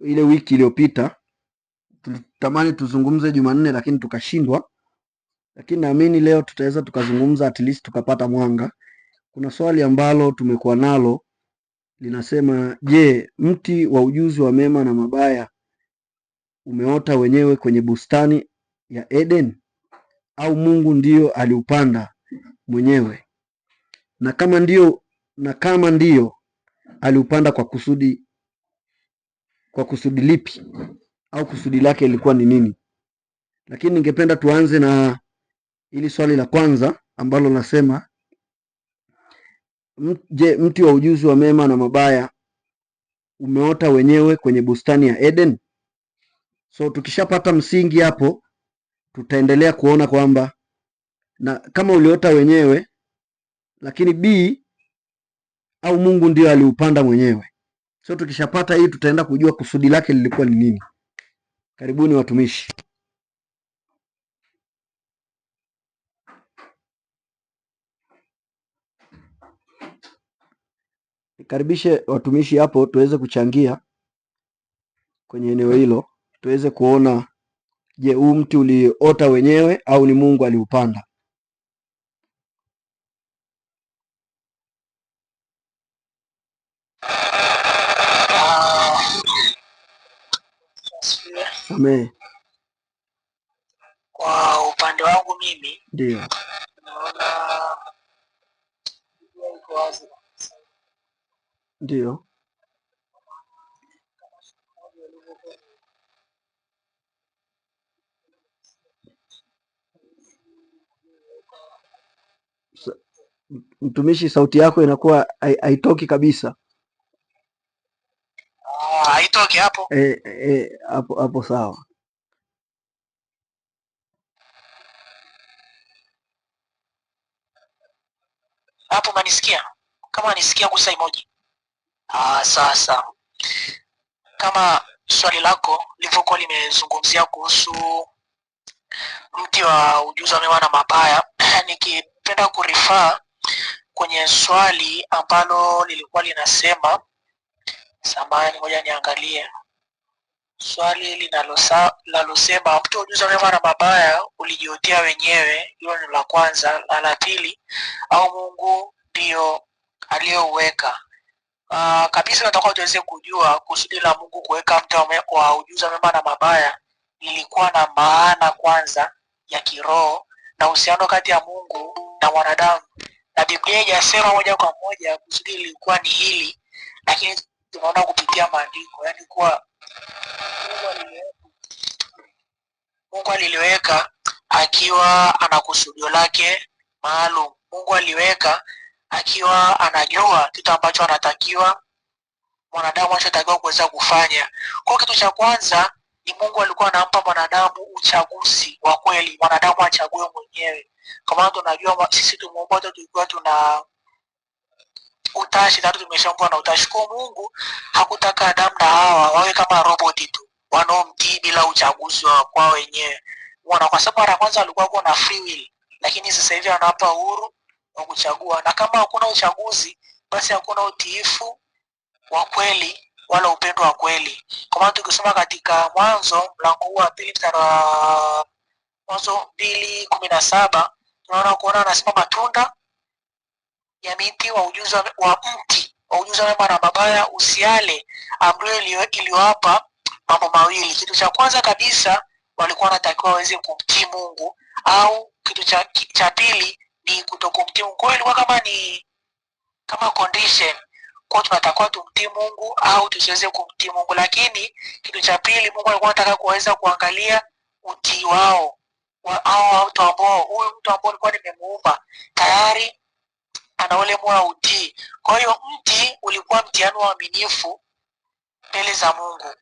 ile wiki iliyopita tulitamani tuzungumze Jumanne lakini tukashindwa, lakini naamini leo tutaweza tukazungumza, at least tukapata mwanga. Kuna swali ambalo tumekuwa nalo linasema, je, mti wa ujuzi wa mema na mabaya umeota wenyewe kwenye bustani ya Eden au Mungu ndio aliupanda mwenyewe? Na kama ndio aliupanda kwa kusudi lipi, au kusudi lake ilikuwa ni nini? Lakini ningependa tuanze na ili swali la kwanza ambalo nasema, je, mti wa ujuzi wa mema na mabaya umeota wenyewe kwenye bustani ya Eden? So tukishapata msingi hapo, tutaendelea kuona kwamba na kama uliota wenyewe, lakini B au Mungu ndio aliupanda mwenyewe. So tukishapata hii, tutaenda kujua kusudi lake lilikuwa ni nini. Karibuni watumishi. Nikaribishe watumishi hapo tuweze kuchangia kwenye eneo hilo, tuweze kuona, je, huu mti uliota wenyewe au ni Mungu aliupanda? Amen. Kwa upande wangu mimi ndio naona ndio mtumishi, sauti yako inakuwa haitoki kabisa. Haitoki hapo? Hapo sawa. Hapo manisikia? Kama nisikia gusa emoji. Sasa kama swali lako lilivyokuwa limezungumzia kuhusu mti wa ujuzi wa mema na mabaya, nikipenda kurifaa kwenye swali ambalo lilikuwa linasema, samahani, ngoja niangalie swali linalosema mti wa ujuzi wa mema na mabaya ulijiotea wenyewe. Hilo ni la kwanza. La pili, au Mungu ndio aliyouweka. Kabisa nataka tuweze kujua kusudi la Mungu kuweka mti wa ujuzi wa mema na mabaya lilikuwa na maana kwanza ya kiroho na uhusiano kati ya Mungu na mwanadamu, na Biblia haijasema moja kwa moja kusudi lilikuwa ni hili, lakini tunaona kupitia maandiko, yani kuwa Mungu aliliweka akiwa ana kusudio lake maalum. Mungu aliweka akiwa anajua kitu ambacho anatakiwa mwanadamu anatakiwa kuweza kufanya. Kwa kitu cha kwanza ni Mungu alikuwa anampa mwanadamu uchaguzi wa kweli, mwanadamu achague mwenyewe. Kama tunajua sisi tumeomba tulikuwa tuna utashi, tatu tumeshaumbwa na utashi. Kwa Mungu hakutaka Adamu na Hawa wawe kama roboti tu wanaomtii bila uchaguzi wa kwao wenyewe. Kwa sababu mara kwanza walikuwa na free will, lakini sasa hivi anawapa uhuru wa kuchagua. Na kama hakuna uchaguzi, basi hakuna utiifu wa kweli wala upendo wa kweli. Kwa maana tukisoma katika Mwanzo mlango huu wa 2 mstari wa Mwanzo 2:17 tunaona kuona anasema matunda ya miti wa ujuzi wa mti wa ujuzi wa mema na mabaya usiale, ambayo iliyowapa mambo mawili. Kitu cha kwanza kabisa walikuwa wanatakiwa waweze kumtii Mungu, au kitu cha pili ni kutokumtii Mungu. Kwa hiyo ilikuwa kama condition, kwa tunatakiwa tumtii Mungu au tusiweze kumtii Mungu. Lakini kitu cha pili, Mungu alikuwa anataka kuweza kuangalia utii wao au watu ambao huyu mtu ambao alikuwa nimemuumba tayari ana ule moyo wa utii. Kwa hiyo mti ulikuwa mtihani wa uaminifu mbele za Mungu.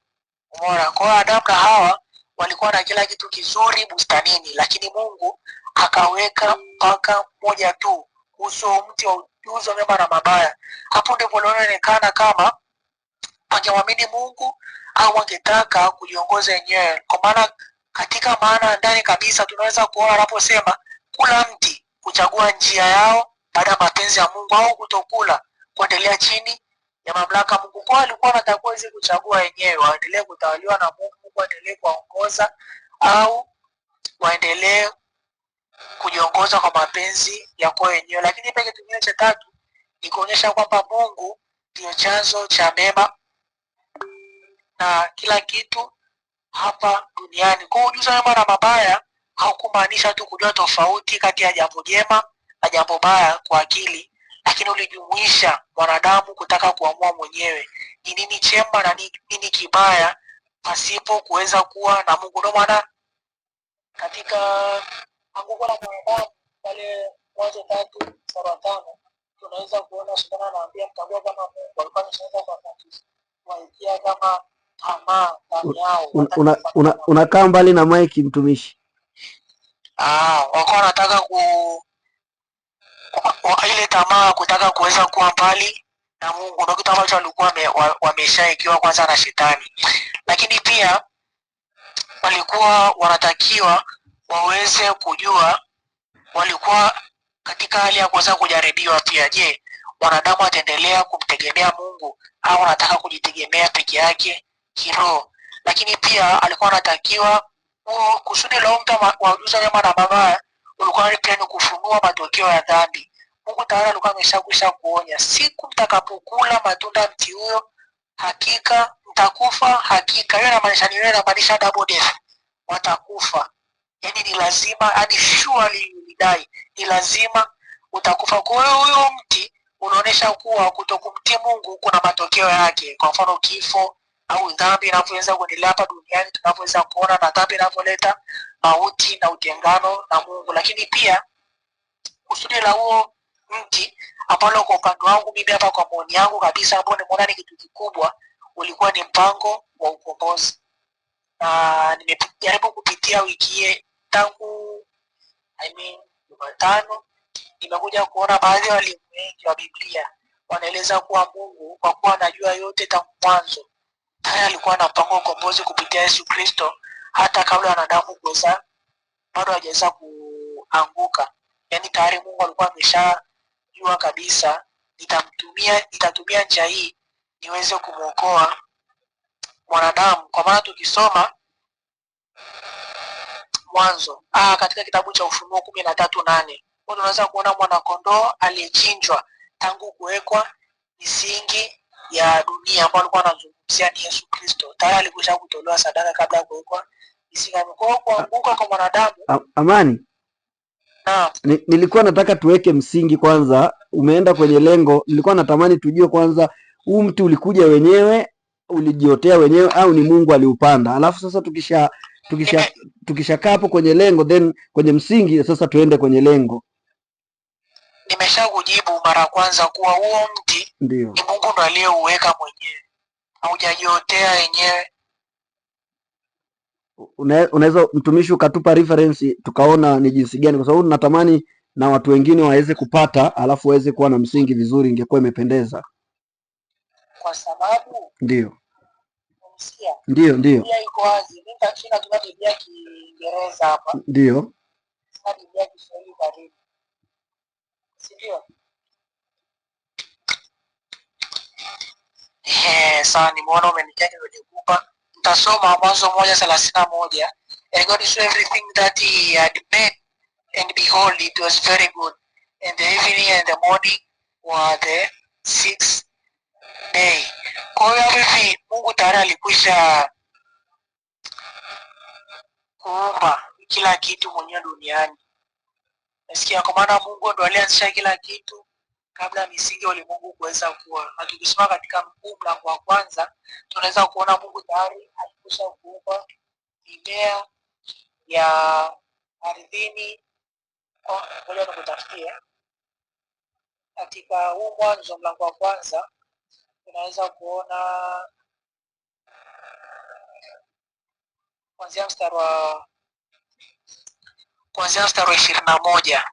Umeona? Kwa Adamu na Hawa walikuwa na kila kitu kizuri bustanini, lakini Mungu akaweka mpaka mmoja tu, uso mti wa ujuzi wa mema na mabaya. Hapo ndipo inaonekana kama angemwamini Mungu au angetaka kujiongoza yenyewe. Kwa maana katika maana ndani kabisa tunaweza kuona anaposema kula mti, kuchagua njia yao baada ya mapenzi ya Mungu, au kutokula, kuendelea chini ya mamlaka Mungu. Kwa alikuwa anatakiwa waweze kuchagua wenyewe, waendelee kutawaliwa na Mungu, Mungu aendelee kuwaongoza, au waendelee kujiongoza kwa mapenzi ya kwao wenyewe. Lakini pia kitu kingine cha tatu ni kuonyesha kwamba Mungu ndio chanzo cha mema na kila kitu hapa duniani. Kwa hiyo ujuzi wa mema na mabaya haukumaanisha tu kujua tofauti kati ya jambo jema na jambo baya kwa akili, lakini ulijumuisha mwanadamu kutaka kuamua mwenyewe ni nini chema na nini kibaya pasipo kuweza kuwa na Mungu. Ndio maana katika anguko la mwanadamu pale Mwanzo 3:5 tunaweza kuona Shetani anaambia mtambua kama Mungu alikuwa anaweza kuwaikia kama tamaa ndani yao. Unakaa mbali na Mike mtumishi. Wako wanataka ile tamaa kutaka kuweza kuwa mbali na Mungu, ndio kitu ambacho walikuwa wameshaikiwa kwanza na Shetani. Lakini pia walikuwa wanatakiwa waweze kujua, walikuwa katika hali ya kuweza kujaribiwa pia. Je, wanadamu ataendelea kumtegemea Mungu au anataka kujitegemea peke yake kiroho? Lakini pia alikuwa anatakiwa kusudi la mtu wa ujuzi wa mema na mabaya ulikuwa pia ni kufunua matokeo ya dhambi. Mungu tayari alikuwa ameshakwisha kuonya, siku mtakapokula matunda mti huyo hakika mtakufa. Hakika hiyo inamaanisha double death, watakufa. Yani ni lazima, yani surely you die, ni lazima utakufa. Kwa hiyo huyo mti unaonesha kuwa kutokumtii Mungu kuna matokeo yake. Kwa mfano kifo au dhambi inavyoweza kuendelea hapa duniani tunavyoweza kuona, na dhambi inavyoleta mauti na utengano na Mungu. Lakini pia kusudi la huo mti ambalo kwa upande wangu mimi hapa, kwa maoni yangu kabisa, ambao nimeona ni kitu kikubwa, ulikuwa ni mpango wa ukombozi. Na nimejaribu kupitia wiki hii tangu Jumatano, nimekuja kuona baadhi ya walimu wengi wa Biblia wanaeleza kuwa Mungu kwa kuwa anajua yote tangu mwanzo, tayari alikuwa na mpango wa ukombozi kupitia Yesu Kristo hata kabla wanadamu kuweza bado hajaweza kuanguka. Yani tayari Mungu alikuwa ameshajua kabisa nitatumia njia hii niweze kumuokoa mwanadamu. Kwa maana tukisoma Mwanzo katika kitabu cha Ufunuo 13:8 tunaweza kuona mwanakondoo aliyechinjwa tangu kuwekwa misingi ya dunia, ambao alikuwa anazungumzia ni Yesu Kristo. Tayari alikwisha kutolewa sadaka kabla ya kuwekwa misingi. Kwa kuanguka kwa mwanadamu. Amani. Nilikuwa nataka tuweke msingi kwanza, umeenda kwenye lengo. Nilikuwa natamani tujue kwanza huu mti ulikuja wenyewe, ulijiotea wenyewe, au ni Mungu aliupanda? Alafu sasa tukishakaa hapo kwenye lengo, then kwenye msingi sasa tuende kwenye lengo. Nimesha kujibu mara kwanza kuwa huo mti ndio ni Mungu ndo aliyeuweka mwenyewe, haujajiotea wenyewe. Unaweza mtumishi ukatupa reference tukaona ni jinsi gani, kwa sababu natamani na watu wengine waweze kupata, alafu waweze kuwa na msingi vizuri, ingekuwa imependeza. Kwa sababu ndio Biblia iko wazi. Mimi natumia Biblia Kiingereza hapa. Ndio. Sasa Biblia Kiswahili karibu. Ndio. Sasa nimeona umenijaza kwenye kupa. Nitasoma Mwanzo 1:31. And God saw everything that he had made, and behold, it was very good. And the evening and the morning were the 6th day. Kwa hiyo hivi Mungu tayari alikwisha kuumba kila kitu mwenyewe duniani. Nasikia kwa maana Mungu ndo alianzisha kila kitu kabla misingi ya ulimwengu kuweza kuwa. Na tukisoma katika mlango wa kwanza tunaweza kuona Mungu tayari alikwisha kuumba mimea ya ardhini. Ngoja nikutafutie. Katika huu Mwanzo mlango wa kwanza tunaweza kuona kuanzia mstari wa 21.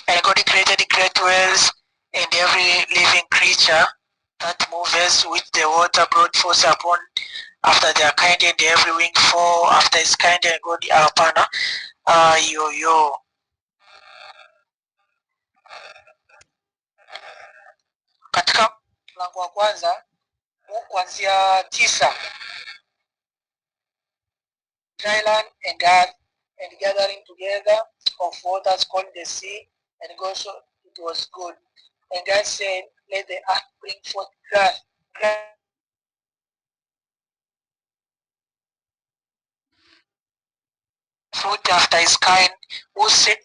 And God created great whales and every living creature that moves which the water brought forth upon after their kind, and every winged fowl after its kind, and God hapana katika mlango wa kwanza kuanzia 9. Dry land and earth and gathering together of waters called the sea, and God saw it was good. And God said, let the earth bring forth grass fruit after his kind, whose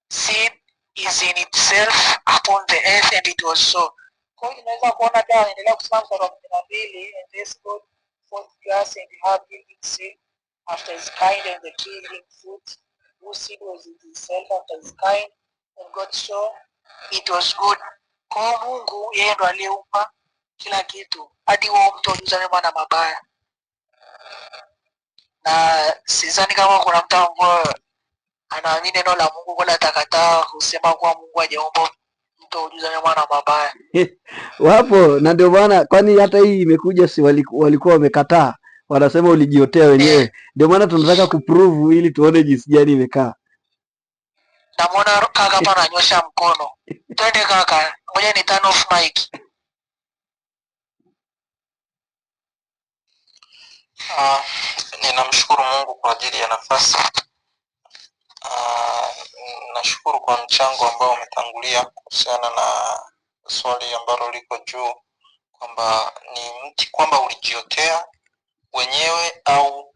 seed is in itself upon the earth, and it was so. Kwa hiyo tunaweza kuona tena anaendelea kusema mstari wa 12, and this God forth grass and herb yielding seed after his kind, and the tree yielding fruit whose seed was in itself after his kind, and God saw it was good. Kwa hiyo Mungu yeye ndo aliyeumba kila kitu, hadi huo mtu uliuzane mema na mabaya, na sidhani kama kuna mtu ambaye anaamini neno la Mungu wala atakataa kusema kuwa Mungu hajaumba mtu ujuza mema na mabaya. Wapo, na ndio maana, kwani hata hii imekuja, si walikuwa wamekataa, wanasema ulijiotea wenyewe. Ndio maana tunataka kuprove ili tuone jinsi gani imekaa. Namuona kaka hapa ananyosha mkono. Twende kaka, ngoja ni turn off mic. Ninamshukuru Mungu kwa ajili ya nafasi. Nashukuru kwa mchango ambao umetangulia kuhusiana na swali ambalo liko juu kwamba ni mti kwamba ulijiotea wenyewe au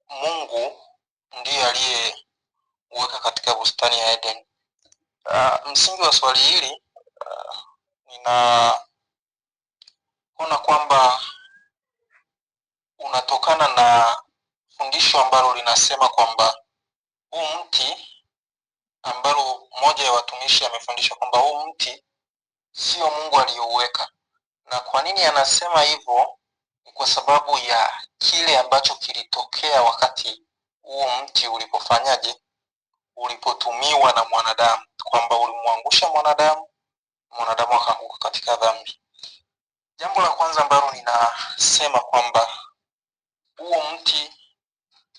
Mungu ndiye aliyeweka katika bustani ya Eden. Msingi wa swali hili ninaona kwamba unatokana na fundisho ambalo linasema kwamba huu mti ambalo mmoja ya watumishi amefundisha kwamba huu mti sio Mungu aliyouweka. Na kwa nini anasema hivyo? Ni kwa sababu ya kile ambacho kilitokea wakati huo mti ulipotumiwa na mwanadamu, kwamba ulimwangusha mwanadamu akaanguka katika dhambi. Jambo la kwanza ambalo ninasema kwamba huo mti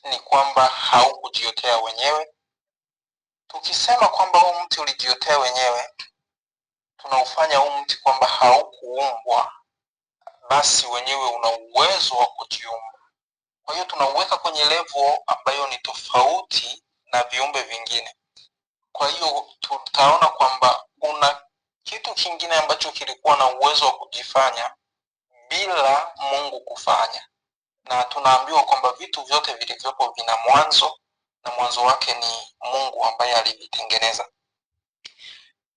ni kwamba haukujiotea wenyewe. Tukisema kwamba huu mti ulijiotea wenyewe, tunaufanya huu mti kwamba haukuumbwa, basi wenyewe una uwezo wa kujiumba. Kwa hiyo tunauweka kwenye level ambayo ni tofauti na viumbe vingine. Kwa hiyo tutaona kwamba kuna kitu kingine ambacho kilikuwa na uwezo wa kujifanya bila Mungu kufanya. Na tunaambiwa kwamba vitu vyote vilivyopo vina mwanzo, na mwanzo wake ni Mungu ambaye alivitengeneza.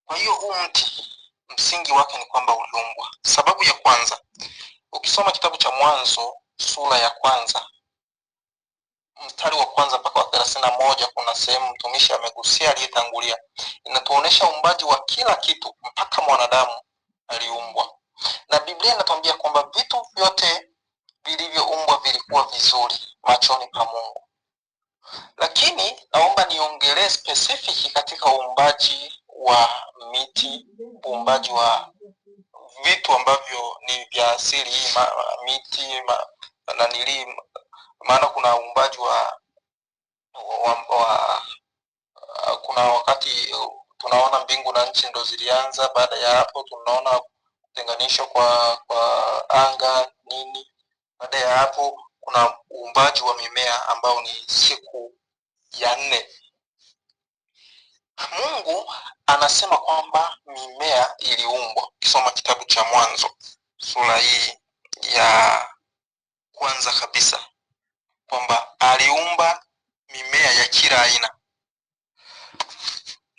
Kwa hiyo huu mti msingi wake ni kwamba uliumbwa. Sababu ya kwanza, ukisoma kitabu cha Mwanzo sura ya kwanza mstari wa kwanza mpaka wa 31, kuna sehemu mtumishi amegusia aliyetangulia, inatuonesha uumbaji wa kila kitu mpaka mwanadamu aliumbwa. Na Biblia inatuambia kwamba vitu vyote vilivyoumbwa vilikuwa vizuri machoni pa Mungu. Lakini naomba niongelee specific katika uumbaji wa miti, uumbaji wa vitu ambavyo ni vya asili, miti na nili, maana kuna uumbaji kuna wakati tunaona mbingu na nchi ndo zilianza. Baada ya hapo tunaona kutenganishwa kwa anga nini. Baada ya hapo kuna uumbaji wa mimea ambao ni siku ya 4. Mungu anasema kwamba mimea iliumbwa. Kisoma kitabu cha Mwanzo sura hii ya kwanza kabisa, kwamba aliumba mimea ya kila aina.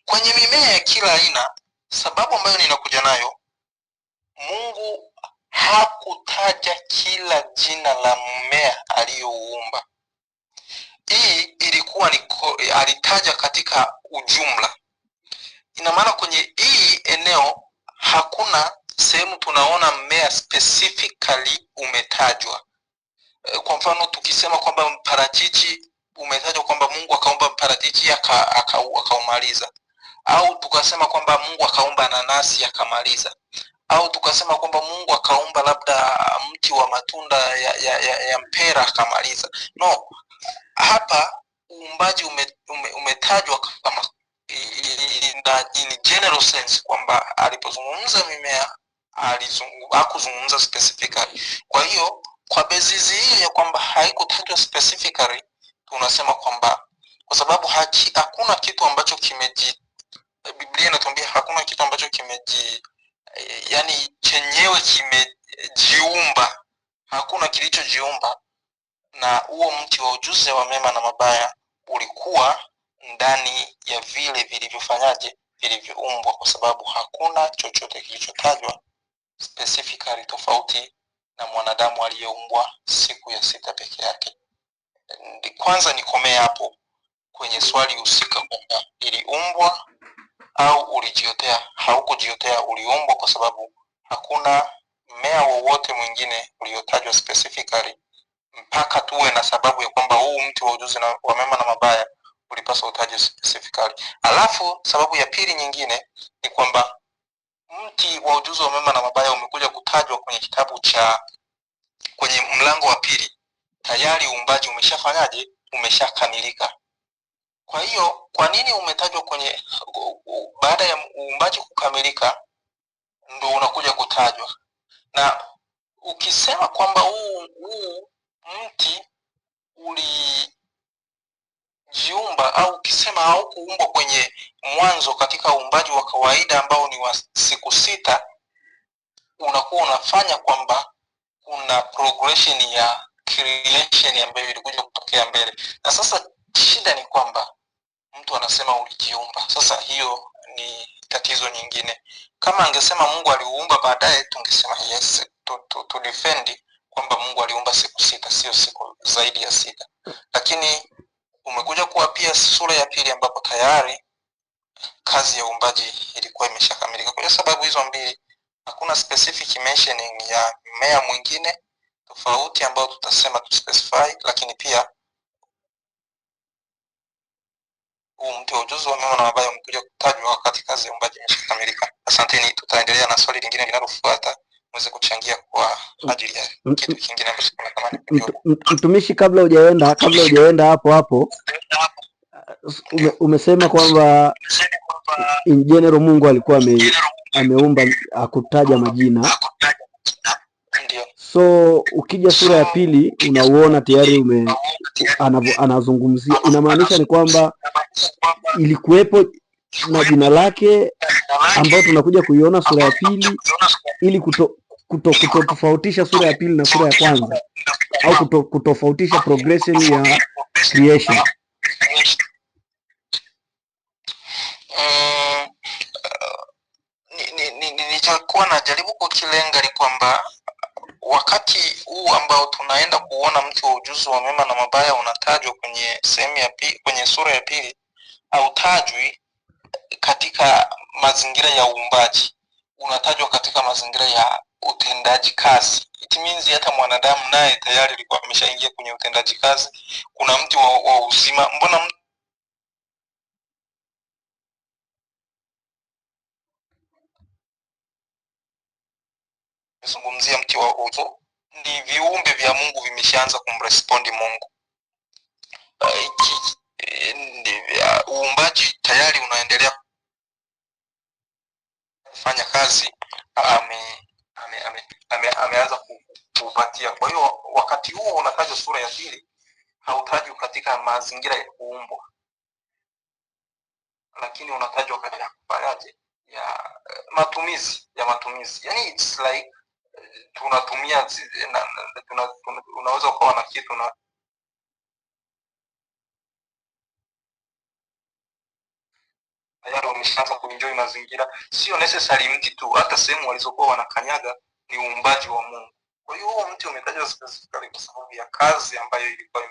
Kwenye mimea ya kila aina, sababu ambayo ninakuja nayo, Mungu hakutaja kila jina la mmea aliyouumba. Hii ilikuwa ni alitaja katika ujumla. Ina maana kwenye hii eneo hakuna sehemu tunaona mmea specifically umetajwa. Kwa mfano tukisema kwamba mparachichi umetajwa kwamba Mungu akaumba mparachichi akaumaliza, au tukasema kwamba Mungu akaumba nanasi akamaliza, au tukasema kwamba Mungu akaumba labda mti wa matunda ya mpera akamaliza. No, hapa uumbaji umetajwa kama in general sense, kwamba alipozungumza mimea hakuzungumza specifically. Kwa hiyo kwa basis hiyo ya kwamba haikutajwa specifically, tunasema kwamba kwa sababu hakuna kitu ambacho Biblia inatuambia hakuna kitu ambacho yani chenyewe kimejiumba, hakuna kilichojiumba, na huo mti wa ujuzi wa mema na mabaya ulikuwa ndani ya vile vilivyoumbwa, kwa sababu hakuna chochote kilichotajwa specifically tofauti na mwanadamu aliyeumbwa siku ya sita peke yake. Kwanza nikomee hapo kwenye swali husika kwamba iliumbwa au ulijiotea. Haukujiotea, uliumbwa, kwa sababu hakuna mmea wowote mwingine uliotajwa specifically mpaka tuwe na sababu ya kwamba huu mti wa ujuzi wa mema na mabaya ulipaswa utajwe specifically. Alafu sababu ya pili nyingine ni kwamba mti wa ujuzi wa mema na mabaya umekuja kutajwa kwenye mlango wa pili. Tayari uumbaji umeshafanyaje? Umeshakamilika. Kwa hiyo kwa nini umetajwa baada ya uumbaji kukamilika ndo unakuja kutajwa? Na ukisema kwamba huu mti ulijiumba, au ukisema haukuumbwa kwenye mwanzo katika uumbaji wa kawaida ambao ni wa siku sita, unakuwa unafanya kwamba kuna progression ya creation ambayo ilikuja kutokea mbele. Na sasa shida ni kwamba mtu anasema ulijiumba. Sasa hiyo ni tatizo nyingine. Kama angesema Mungu aliuumba baadaye, tungesema yes, to defend kwamba Mungu aliumba siku sita, sio siku zaidi ya sita. Lakini umekuja kuwa pia sura ya pili ambapo tayari kazi ya uumbaji ilikuwa imeshakamilika. Kwa sababu hizo mbili, hakuna specific mentioning ya mmea mwingine tofauti ambao tutasema tu specify, lakini pia huu mti wa ujuzi wa mema na mabaya umekuja kutajwa wakati kazi ya uumbaji imeshakamilika. Asanteni, tutaendelea na swali lingine linalofuata, mweze kuchangia kwa ajili ya kitu kingine ambacho tunatamani kujua. Mtumishi, kabla hujaenda hapo umesema kwamba in general Mungu alikuwa ameumba, akutaja majina. So ukija sura ya pili unauona tayari anazungumzia, inamaanisha ni kwamba ilikuwepo na jina lake ambao tunakuja kuiona sura ya pili, ili kutofautisha sura ya pili na sura ya kwanza, au kutofautisha progression ya creation. Nilichokuwa najaribu kukilenga ni kwamba wakati huu ambao tunaenda kuona mti wa ujuzi wa mema na mabaya unatajwa kwenye sehemu ya pili, kwenye sura ya pili, hautajwi katika mazingira ya uumbaji, unatajwa katika mazingira ya utendaji kazi. It means hata mwanadamu naye tayari alikuwa ameshaingia kwenye utendaji kazi. Kuna mti wa uzima. Mbona zungumzia mti wa uzo? Ni viumbe vya Mungu vimeshaanza kumrespondi Mungu. Uumbaji tayari unaendelea kufanya kazi, ameanza kupatia. Kwa hiyo wakati huo unatajwa sura ya pili, hautajwi katika mazingira ya kuumbwa, lakini unatajwa katika kufanyaje ya matumizi. Yani it's like tunatumia unaweza ukawa na kitu na tayari wameshaanza kuenjoy mazingira. Sio necessary mti tu, hata sehemu walizokuwa wanakanyaga ni uumbaji wa Mungu. Kwa hiyo huo mti umetajwa specifically kwa sababu ya kazi ambayo ilikuwa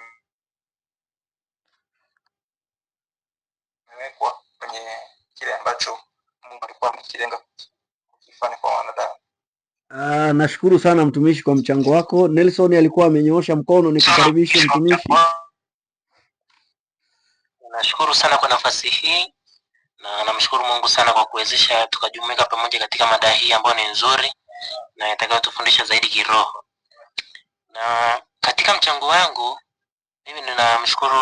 imewekwa kwenye kile ambacho Mungu alikuwa amekilenga kukifanya kwa wanadamu. Nashukuru sana mtumishi kwa mchango wako. Nelson alikuwa amenyoosha mkono, nikukaribishe mtumishi. Nashukuru sana kwa nafasi hii, na namshukuru Mungu sana kwa kuwezesha tukajumuika pamoja katika mada hii ambayo ni nzuri na itakayotufundisha zaidi kiroho. Na katika mchango wangu mimi ninamshukuru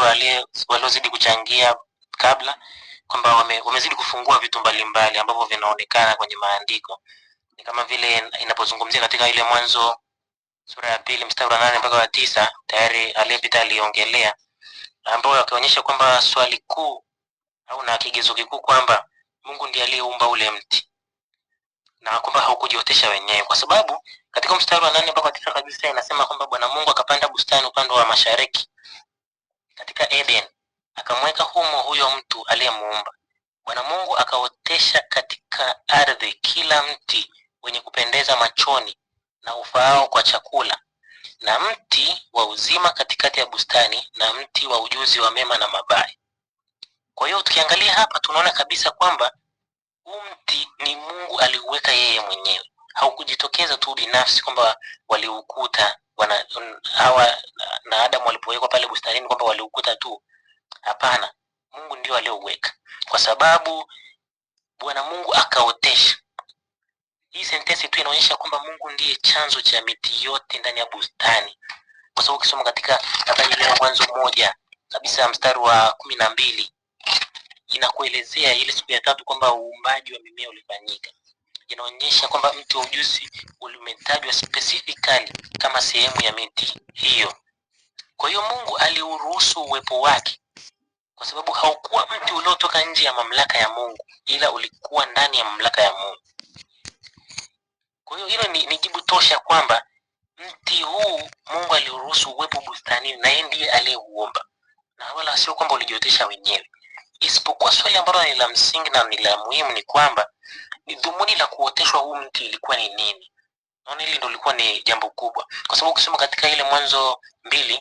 waliozidi kuchangia kabla, kwamba wamezidi kufungua vitu mbalimbali ambavyo vinaonekana kwenye maandiko. Ni kama vile inapozungumzia katika ile Mwanzo sura ya 2 mstari wa 8 mpaka wa 9, tayari aliyepita aliongelea, ambao akaonyesha kwamba swali kuu au na kigezo kikuu kwamba Mungu ndiye aliyeumba ule mti na kwamba haukujiotesha wenyewe, kwa sababu katika mstari wa 8 mpaka 9 kabisa inasema kwamba Bwana Mungu akapanda bustani upande wa mashariki katika Eden, akamweka humo huyo mtu aliyemuumba. Bwana Mungu akaotesha katika ardhi kila mti wenye kupendeza machoni na ufaao kwa chakula, na mti wa uzima katikati ya bustani, na mti wa ujuzi wa mema na mabaya. Kwa hiyo tukiangalia hapa tunaona kabisa kwamba huu mti ni Mungu aliuweka yeye mwenyewe, haukujitokeza tu binafsi kwamba waliukuta Hawa na Adamu walipowekwa pale bustanini kwamba waliukuta tu. Hapana, Mungu ndio aliyouweka, kwa sababu Bwana Mungu akaotesha. Hii sentensi tu inaonyesha kwamba Mungu ndiye chanzo cha miti yote ndani ya bustani, kwa sababu ukisoma katika habari ile Mwanzo 1 kabisa mstari wa 12 inakuelezea ile siku ya tatu kwamba uumbaji wa mimea ulifanyika. Inaonyesha kwamba mti wa ujuzi ulimetajwa specifically kama sehemu ya miti hiyo. Kwa hiyo Mungu aliuruhusu uwepo wake, kwa sababu haukuwa mti uliotoka nje ya mamlaka ya Mungu, ila ulikuwa ndani ya mamlaka ya Mungu. Kwa hiyo hilo ni jibu tosha kwamba mti huu Mungu aliuruhusu uwepo bustanini na yeye ndiye aliyeuumba, na wala sio kwamba ulijiotesha wenyewe. Isipokuwa swali ambalo ni la msingi na ni la muhimu ni kwamba ni dhumuni la kuoteshwa huu mti ilikuwa ni nini? Naona hili ndio lilikuwa ni jambo kubwa, kwa sababu ukisoma katika ile Mwanzo 2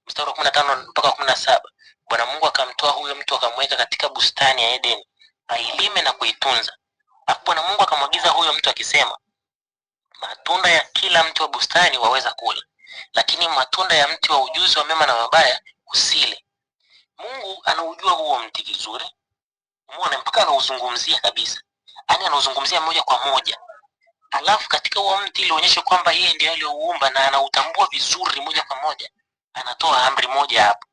mstari wa 15 mpaka 17, Bwana Mungu akamtoa huyo mtu akamweka katika bustani ya Eden ailime na kuitunza. Hapo Bwana Mungu akamwagiza huyo mtu akisema, matunda ya kila mti wa bustani waweza kula, lakini matunda ya mti wa ujuzi wa mema na mabaya usile. Mungu anaujua huo mti vizuri, umeona, mpaka anauzungumzia kabisa, yani anauzungumzia moja kwa moja. Alafu katika huo mti ilionyesha kwamba yeye ndiye aliyeuumba na anautambua vizuri moja kwa moja. Anatoa amri moja hapo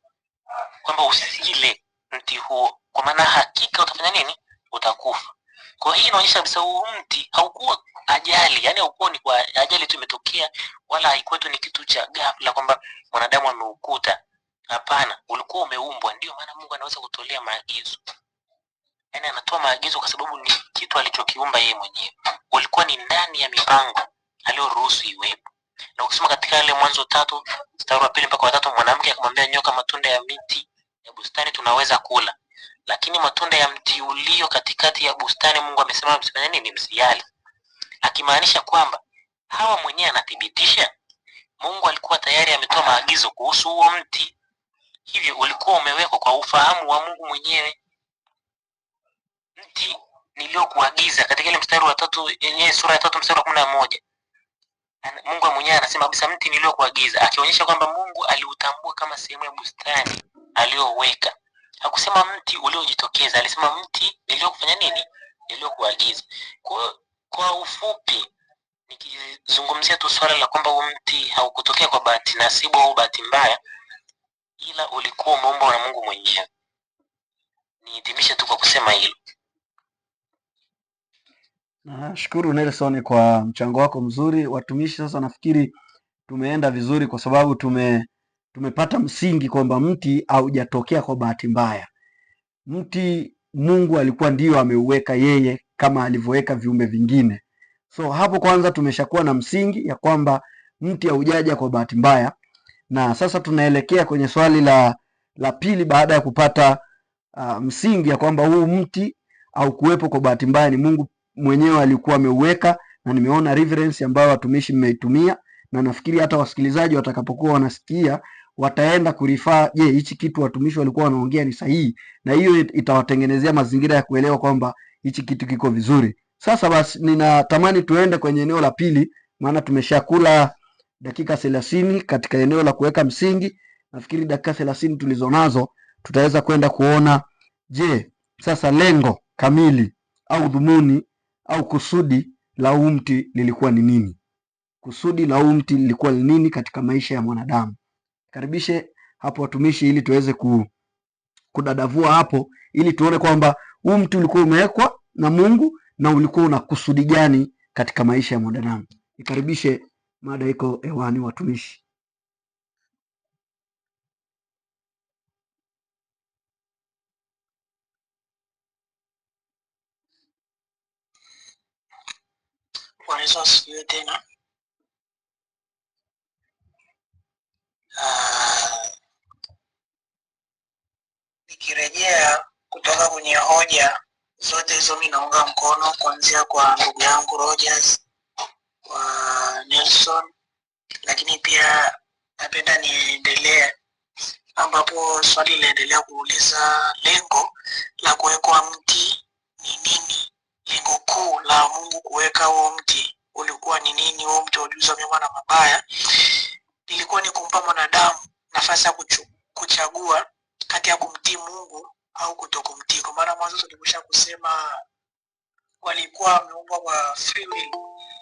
kwamba usile mti huo, kwa maana hakika utafanya nini? Utakufa. Kwa hiyo inaonyesha kabisa huu mti haukuwa ajali, yani haukuwa ni kwa ajali tu imetokea, wala haikuwa tu ni kitu cha ghafla kwamba mwanadamu ameukuta. Hapana, ulikuwa umeumbwa. Ndio maana Mungu anaweza kutolea maagizo, yani anatoa maagizo kwa sababu ni kitu alichokiumba yeye mwenyewe, ulikuwa ni ndani ya mipango aliyoruhusu iwepo. Na ukisoma katika ile Mwanzo 3 mstari wa 2 mpaka wa 3, mwanamke akamwambia nyoka, matunda ya miti ya bustani tunaweza kula, lakini matunda ya mti ulio katikati ya bustani Mungu amesema msifanye nini? Msiale. Akimaanisha kwamba Hawa mwenyewe anathibitisha Mungu alikuwa tayari ametoa maagizo kuhusu huo mti, hivyo ulikuwa umewekwa kwa ufahamu wa Mungu mwenyewe. Mti niliokuagiza katika ile mstari wa 3 yenyewe sura ya 3 mstari wa 11, Mungu mwenyewe anasema kabisa mti niliokuagiza, akionyesha kwamba Mungu aliutambua kama sehemu ya bustani aliyoweka. Hakusema mti uliojitokeza, alisema mti niliokufanya nini? Niliokuagiza. Kwa ufupi nikizungumzia tu swala la kwamba huo mti haukutokea kwa bahati nasibu au bahati mbaya, ila ulikuwa umeumbwa na Mungu mwenyewe. Nihitimishe tu kwa kusema hilo. Nashukuru Nelson kwa mchango wako mzuri. Watumishi, sasa nafikiri tumeenda vizuri kwa sababu tumepata msingi kwamba mti haujatokea kwa bahati mbaya. Mti Mungu alikuwa ndio ameuweka yeye kama alivyoweka viumbe vingine. So hapo kwanza tumeshakuwa na msingi ya kwamba mti haujaja kwa bahati mbaya, na sasa tunaelekea kwenye swali la pili baada ya kupata msingi ya kwamba huu mti haukuwepo kwa bahati mbaya, ni Mungu mwenyewe alikuwa ameuweka, na nimeona reference ambayo watumishi mmeitumia, na nafikiri hata wasikilizaji watakapokuwa wanasikia wataenda kurifaa, je, hichi kitu watumishi walikuwa wanaongea ni sahihi, na hiyo itawatengenezea mazingira ya kuelewa kwamba hichi kitu kiko vizuri. Sasa basi ninatamani tuende kwenye eneo la pili, maana tumeshakula dakika 30 katika eneo la kuweka msingi. Nafikiri dakika 30 tulizonazo tutaweza kwenda kuona, je, sasa lengo kamili au dhumuni au kusudi la huu mti lilikuwa ni nini? Kusudi la huu mti lilikuwa ni nini katika maisha ya mwanadamu? Karibishe hapo watumishi, ili tuweze kudadavua hapo, ili tuone kwamba huu mti ulikuwa umewekwa na Mungu na ulikuwa una kusudi gani katika maisha ya mwanadamu. Nikaribishe, mada iko hewani, watumishi. Bwana Yesu asifiwe tena. Nikirejea kutoka kwenye hoja zote hizo, mimi naunga mkono, kuanzia kwa ndugu yangu Rogers, kwa Nelson, lakini pia napenda niendelee ambapo swali linaendelea kuuliza lengo la kuwekwa mti ni nini? Lengo kuu la Mungu kuweka huo mti ulikuwa ni nini? Huo mti wa ujuzi wa mema na mabaya ilikuwa ni kumpa mwanadamu nafasi ya kuchagua kati ya kumtii Mungu au kutokumtii. Kwa maana mwanzo tulikwisha kusema walikuwa wameumbwa kwa free will,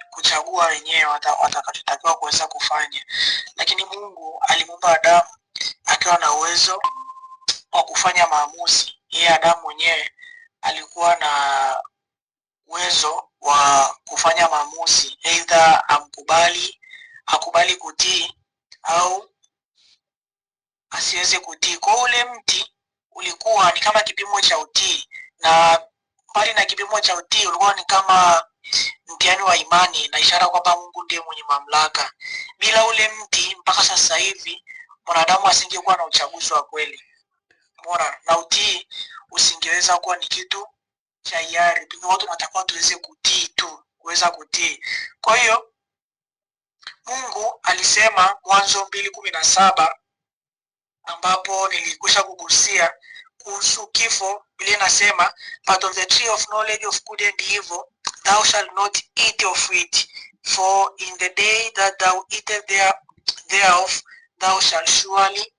kuchagua wenyewe watakachotakiwa kuweza kufanya, lakini Mungu alimuumba Adamu akiwa na uwezo wa kufanya maamuzi. Yeye Adamu mwenyewe alikuwa na uwezo wa kufanya maamuzi, either akubali kutii au asiweze kutii. Kwa ule mti ulikuwa ni kama kipimo cha utii, na mbali na kipimo cha utii ulikuwa ni kama mtihani wa imani na ishara kwamba Mungu ndiye mwenye mamlaka. Bila ule mti mpaka sasa hivi mwanadamu asingekuwa na uchaguzi wa kweli. Mbona na utii usingeweza kuwa ni kitu cha hiari. Watu tunatakiwa tuweze kutii tu, kuweza kutii. Kwa hiyo Mungu alisema Mwanzo 2:17 ambapo nilikwisha kugusia kuhusu kifo. Biblia inasema, but of the tree of knowledge of good and evil thou shalt not eat of it, for in the day that thou eatest thereof thou shalt surely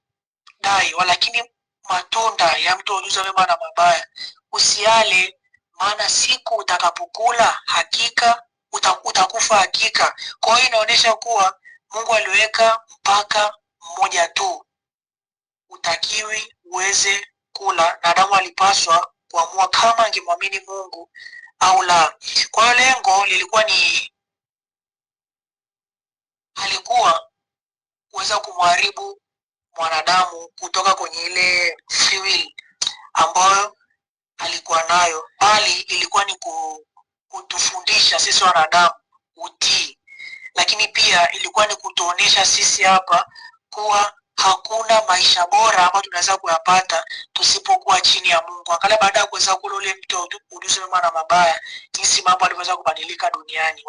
die. Walakini matunda ya mti wa ujuzi wa mema na mabaya usiale, maana siku utakapokula hakika utakufa hakika. Kwa hiyo inaonyesha kuwa Mungu aliweka mpaka mmoja tu utakiwi uweze kula, na Adamu alipaswa kuamua kama angemwamini Mungu au la. Kwa hiyo lengo alikuwa kuweza kumharibu mwanadamu kutoka kwenye ile free will ambayo alikuwa nayo, bali ilikuwa ni kutufundisha sisi wanadamu utii, lakini pia ilikuwa ni kutuonesha sisi hapa kuwa hakuna maisha bora ambayo tunaweza kuyapata tusipokuwa chini ya Mungu. Angalia baada ya kuweza kula ule mti wa ujuzi wa mema na mabaya, jinsi mambo yalivyoweza kubadilika duniani.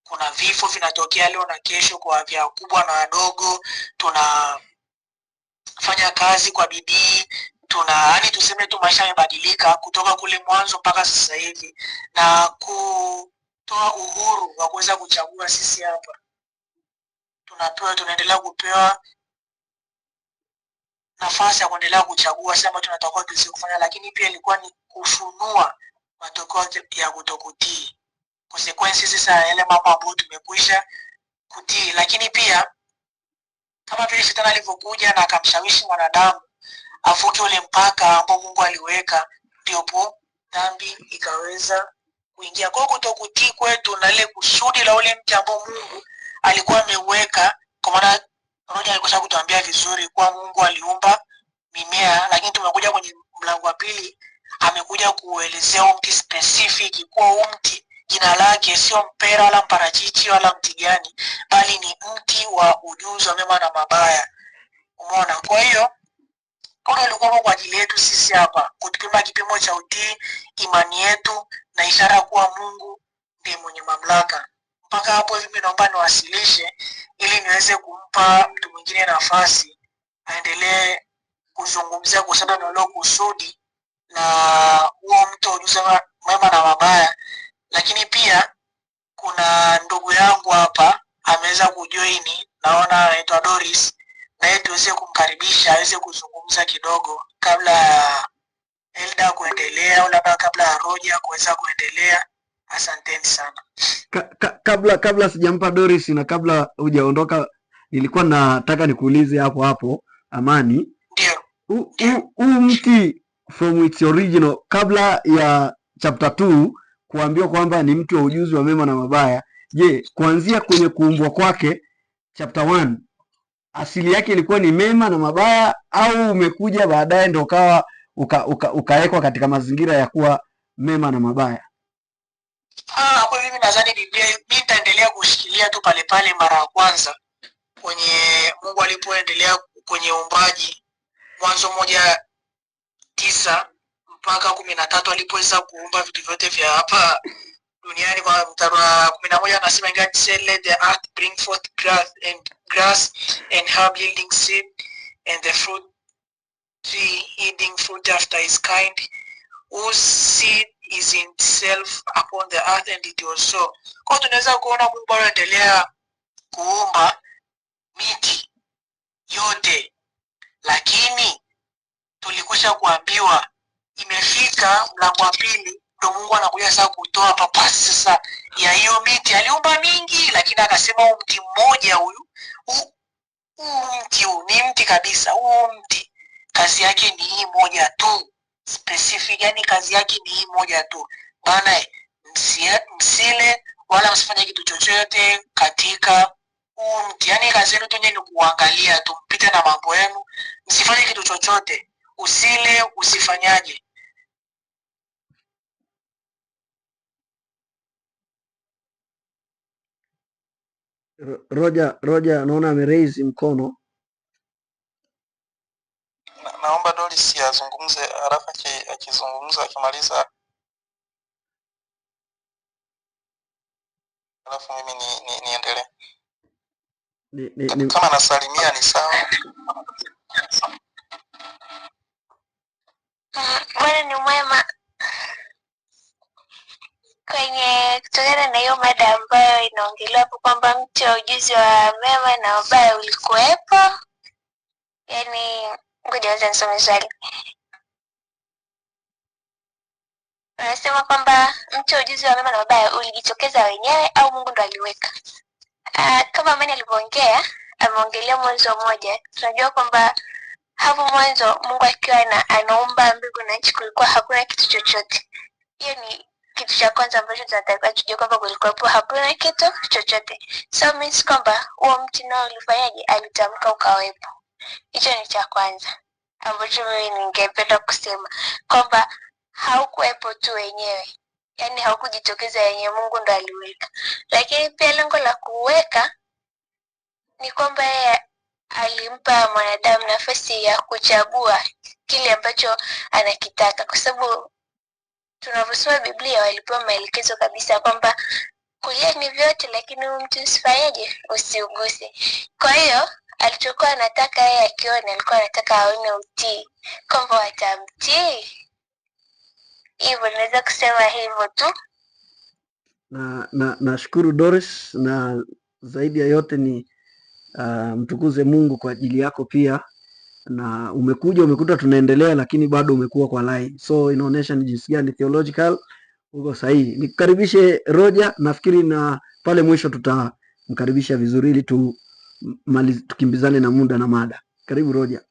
Kuna vifo vinatokea leo na kesho kwa vya kubwa na wadogo. Tunafanya kazi kwa bidii, yaani tuseme tu maisha yamebadilika kutoka kule mwanzo mpaka sasa hivi, na kutoa uhuru wa kuweza kuchagua. Sisi hapa tunaendelea kupewa nafasi ya kuendelea kuchagua sema tunatakiwa tuweze kufanya, lakini pia ilikuwa ni kufunua matokeo ya kutokutii, consequences sasa yale mambo ambayo tumekwisha kutii. Lakini pia kama vile shetani alivyokuja na akamshawishi mwanadamu avuke ule mpaka ambao Mungu aliweka, ndipo dhambi ikaweza kuingia. Kwa kutokutii kwetu na ile kusudi la ule mti ambao Mungu alikuwa ameuweka, kwa maana Roja alikuwa kutuambia vizuri kwa Mungu aliumba mimea, lakini tumekuja kwenye mlango wa pili amekuja kuelezea mti specific, kwa mti jina lake sio mpera wala mparachichi wala mti gani, bali ni mti wa ujuzi wa mema na mabaya. Umeona? Kwa hiyo kwa ilikuwa kwa ajili yetu sisi hapa kutupima kipimo cha utii, imani yetu na ishara kuwa Mungu ndiye mwenye mamlaka. Mpaka hapo hivi naomba niwasilishe ili niweze kumpa mtu mwingine nafasi aendelee kuzungumzia kuhusiana na ile kusudi na huo mtu ujuzi mema na mabaya. Lakini pia kuna ndugu yangu hapa ameweza kujoin, naona anaitwa Doris, na yeye tuweze kumkaribisha aweze kuzungumza kidogo kabla ya Elda kuendelea au labda kabla ya Roja kuweza kuendelea. Asanteni sana. Kabla sijampa Doris na kabla hujaondoka, nilikuwa nataka nikuulize hapo Amani. Ndio. Huu mti from its original, kabla ya chapter 2 kuambiwa kwamba ni mti wa ujuzi wa mema na mabaya, je, kuanzia kwenye kuumbwa kwake chapter 1 asili yake ilikuwa ni mema na mabaya, au umekuja baadaye ndio ukawa ukawekwa katika mazingira ya kuwa mema na mabaya? Hapo mimi nadhani Biblia, mimi nitaendelea kushikilia tu pale pale mara ya kwanza kwenye Mungu alipoendelea kwenye uumbaji, Mwanzo 1:9 mpaka 13 alipoweza kuumba vitu vyote vya hapa duniani. Kwa mstari wa 11 anasema, God said, let the earth bring forth grass and herb yielding seed, and the fruit tree yielding fruit after his kind, whose seed is in itself upon the earth, and it was so. Kwa tunaweza kuona Mungu anaendelea kuumba miti yote, lakini tulikwisha kuambiwa imefika mlango wa pili ndio Mungu anakuja sasa kutoa papasi sasa ya hiyo miti. Aliumba mingi, lakini akasema huu mti mmoja huu mti huu ni mti kabisa, huu mti kazi yake ni hii moja tu specific, yani kazi yake ni hii moja tu bana, msile wala msifanye kitu chochote katika huu mti. Yani kazi yenu tu ni kuangalia tu, mpite na mambo yenu, msifanye kitu chochote, usile, usifanyaje. Roger naona ameraise mkono. Naomba Doris azungumze, halafu akizungumza akimaliza, halafu mimi niendelee. Kama nasalimia ni sawa. Bwana ni mwema. Kwenye kutokana na hiyo mada ambayo inaongelewa hapo kwamba mti wa ujuzi wa mema na mabaya ulikuwepo, yani ngoja kwanza nisome swali. Anasema kwamba mti wa ujuzi wa mema na mabaya ulijitokeza wenyewe au Mungu ndo aliweka? Kama Amani alivyoongea, ameongelea Mwanzo 1. Tunajua kwamba hapo mwanzo Mungu akiwa anaumba mbingu na nchi kulikuwa hakuna kitu chochote. Hiyo ni kitu cha kwanza ambacho tunatakiwa tujue, kwamba kulikuwa hakuna kitu chochote. So means kwamba huo mti nao ulifanyaje? Alitamka ukawepo. Hicho ni cha kwanza ambacho mimi ningependa kusema, kwamba haukuwepo tu wenyewe, yani haukujitokeza yenyewe, Mungu ndo aliweka. Lakini pia lengo la kuweka ni kwamba yeye alimpa mwanadamu nafasi ya kuchagua kile ambacho anakitaka, kwa sababu tunavyosoma Biblia walipewa maelekezo kabisa kwamba kulia ni vyote, lakini huu mti usifanyaje? Usiuguse. Kwa hiyo alichokuwa anataka yeye akiona, alikuwa anataka aone utii, kwamba watamtii. Hivyo naweza kusema hivyo tu. Nashukuru Doris, na zaidi ya yote ni mtukuze Mungu kwa ajili yako pia, na umekuta tunaendelea, lakini bado umekuwa kwa line, so inaonyesha ni jinsi gani theological uko sahihi. Nikukaribishe Roger, nafikiri na pale mwisho tutamkaribisha vizuri ili tukimbizane na muda na mada. Karibu Roger.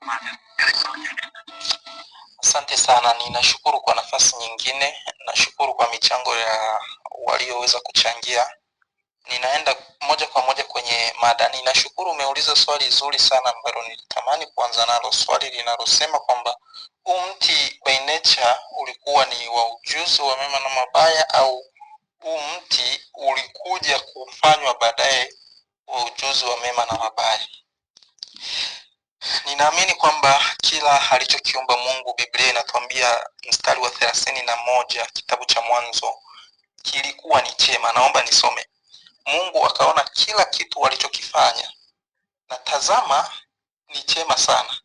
Asante sana, ninashukuru kwa nafasi nyingine, nashukuru kwa michango ya walioweza kuchangia. Ninaenda moja kwa moja kwenye mada. Ninashukuru umeuliza swali zuri sana ambalo nilitamani kuanza nalo, swali linalosema kwamba huu mti by nature ulikuwa ni wa ujuzi wa mema na mabaya, au huu mti ulikuja kufanywa baadaye wa ujuzi wa mema na mabaya. Ninaamini kwamba kila alichokiumba Mungu, Biblia inatuambia mstari wa 31 kitabu cha Mwanzo, kilikuwa ni chema. Naomba nisome. Mungu akaona kila kitu walichokifanya, na tazama ni chema sana.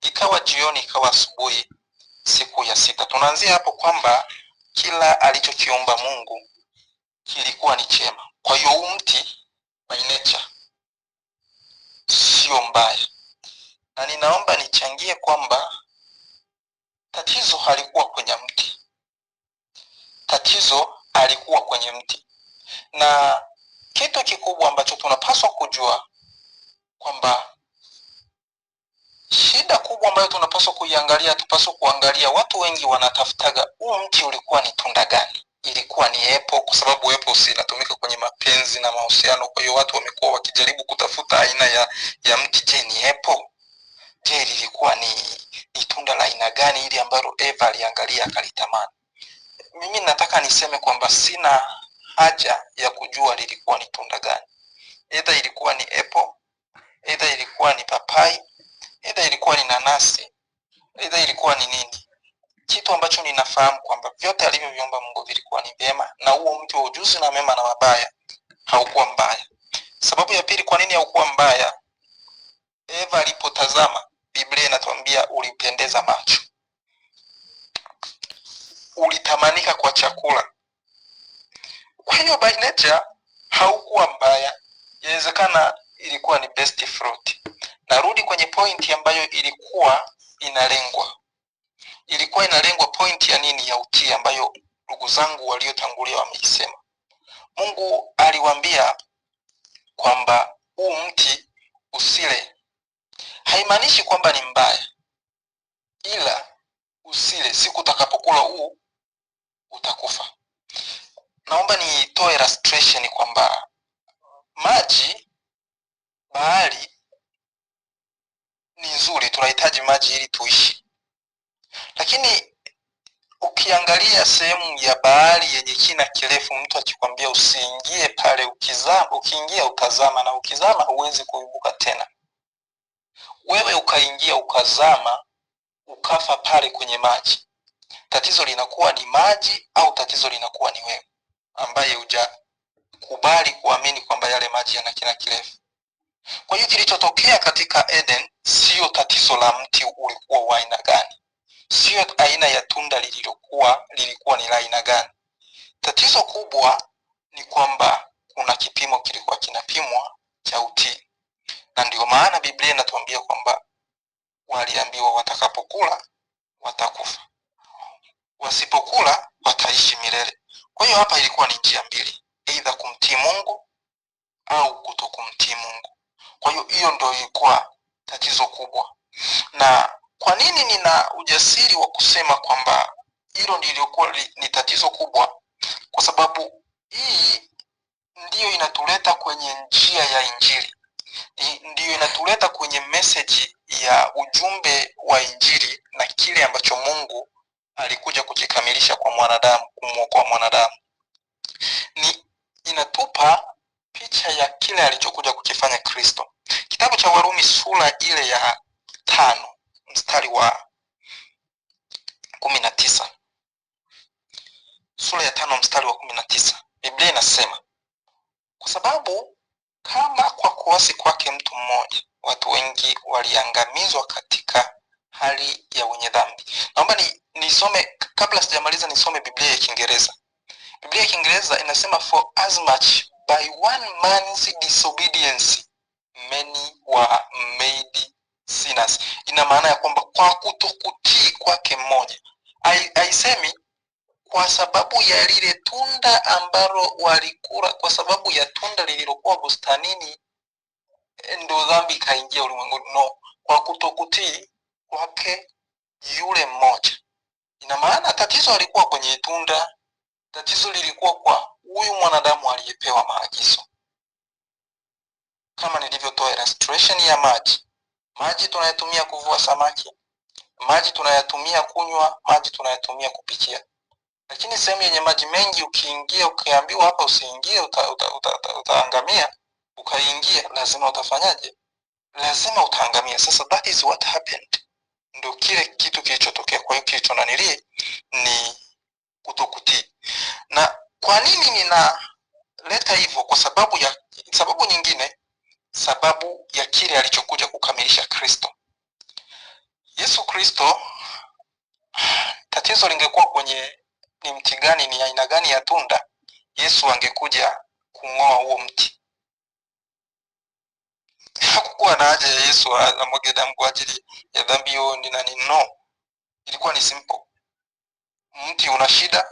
Ikawa jioni, ikawa asubuhi, siku ya 6. Tunaanzia hapo kwamba kila alichokiumba Mungu kilikuwa ni chema. Kwa hiyo huu mti by nature sio mbaya. Na ninaomba nichangie kwamba tatizo halikuwa kwenye mti. Tatizo alikuwa kwenye mti. Na kitu kikubwa ambacho tunapaswa kujua kwamba shida kubwa ambayo tunapaswa kuiangalia, tupaswa kuangalia watu wengi wanatafutaga huu mti ulikuwa ni tunda gani. ilikuwa ni apple, kwa sababu apple inatumika kwenye mapenzi na mahusiano. Kwa hiyo watu wamekuwa wakijaribu kutafuta aina ya mti. Je, ni apple? Je, lilikuwa ni tunda la aina gani ili ambalo Eva aliangalia akalitamani? Mimi nataka niseme kwamba sina haja ya kujua lilikuwa ni tunda gani. Either ilikuwa ni apple, either ilikuwa ni papai, either ilikuwa ni nanasi, either ilikuwa ni nini. Kitu ambacho ninafahamu kwamba vyote alivyoviumba Mungu vilikuwa ni vyema, na huo mti wa ujuzi na mema na mabaya haukuwa mbaya. Sababu ya pili kwa nini haukuwa mbaya, Eva alipotazama, Biblia inatuambia ulipendeza macho, ulitamanika kwa chakula. Kwa hiyo by nature haukuwa mbaya, inawezekana ilikuwa ni best fruit. Narudi kwenye pointi ambayo ilikuwa inalengwa. Pointi ya nini? Ya utii, ambayo ndugu zangu waliotangulia wameisema. Mungu aliwaambia kwamba huu mti usile. Haimaanishi kwamba ni mbaya, ila usile, siku utakapokula huu utakufa. Naomba nitoe illustration kwamba maji, bahari ni nzuri, tunahitaji maji ili tuishi. Lakini ukiangalia sehemu ya bahari yenye kina kirefu, mtu akikwambia usiingie pale, ukiingia utazama, na ukizama huwezi kuibuka tena. Wewe ukaingia ukazama ukafa pale kwenye maji, tatizo linakuwa ni maji au tatizo linakuwa ni wewe ambaye hujakubali kuamini kwamba yale maji yana kina kirefu. Kwa hiyo kilichotokea katika Eden sio tatizo la mti ulikuwa wa aina gani, sio aina ya tunda lilikuwa ni la aina gani. Tatizo kubwa ni kwamba kuna kipimo kilikuwa kinapimwa cha utii, na ndio maana Biblia inatuambia kwamba waliambiwa watakapokula watakufa, wasipokula wataishi milele. Kwa hiyo hapa ilikuwa ni njia mbili, aidha kumtii Mungu au kutokumtii Mungu. Kwa hiyo hiyo ndio ilikuwa tatizo kubwa. Na kwa nini nina ujasiri wa kusema kwamba hilo ndilo ni tatizo kubwa? Kwa sababu hii ndiyo inatuleta kwenye njia ya Injili, ndiyo inatuleta kwenye message ya ujumbe wa Injili na kile ambacho Mungu alikuja kukikamilisha kwa mwanadamu, kumwokoa mwanadamu. Ni inatupa picha ya kile alichokuja kukifanya Kristo. Kitabu cha Warumi sura ile ya 5 mstari wa 19. Sura ya 5 mstari wa 19. Biblia inasema, kwa sababu kama kwa kuasi kwake mtu mmoja watu wengi waliangamizwa katika hali ya wenye dhambi. Naomba nisome, kabla sijamaliza nisome Biblia ya Kiingereza. Biblia ya Kiingereza inasema, for as much by one man's disobedience many were made sinners. Ina maana ya kwamba kwa kutokutii kwake mmoja. Haisemi kwa sababu ya lile tunda ambalo walikula, kwa sababu ya tunda lililokuwa bustanini ndio dhambi ikaingia ulimwenguni. No, kwa kutokutii kwake yule mmoja. Ina maana tatizo alikuwa kwenye tunda, tatizo lilikuwa kwa huyu mwanadamu aliyepewa maagizo. Kama nilivyotoa illustration ya maji. Maji tunayatumia kuvua samaki, maji tunayatumia kunywa, maji tunayatumia kupikia. Lakini sehemu yenye maji mengi ukiingia, ukiambiwa hapa usiingie utaangamia, ukaingia, lazima utafanyaje? Lazima utaangamia. Sasa that is what happened. Ndio kile kitu kilichotokea. Kwa hiyo kilichonanili ni kutokutii. Na kwa nini ninaleta hivyo? Kwa sababu nyingine, sababu ya kile alichokuja kukamilisha Kristo. Yesu Kristo, tatizo lingekuwa kwenye ni mti gani, ni aina gani ya tunda, Yesu angekuja kung'oa huo mti. Hakukuwa na haja ya Yesu amwage damu kwa ajili ya dhambi hiyo ni nani. No, ilikuwa ni simple. Mti una shida,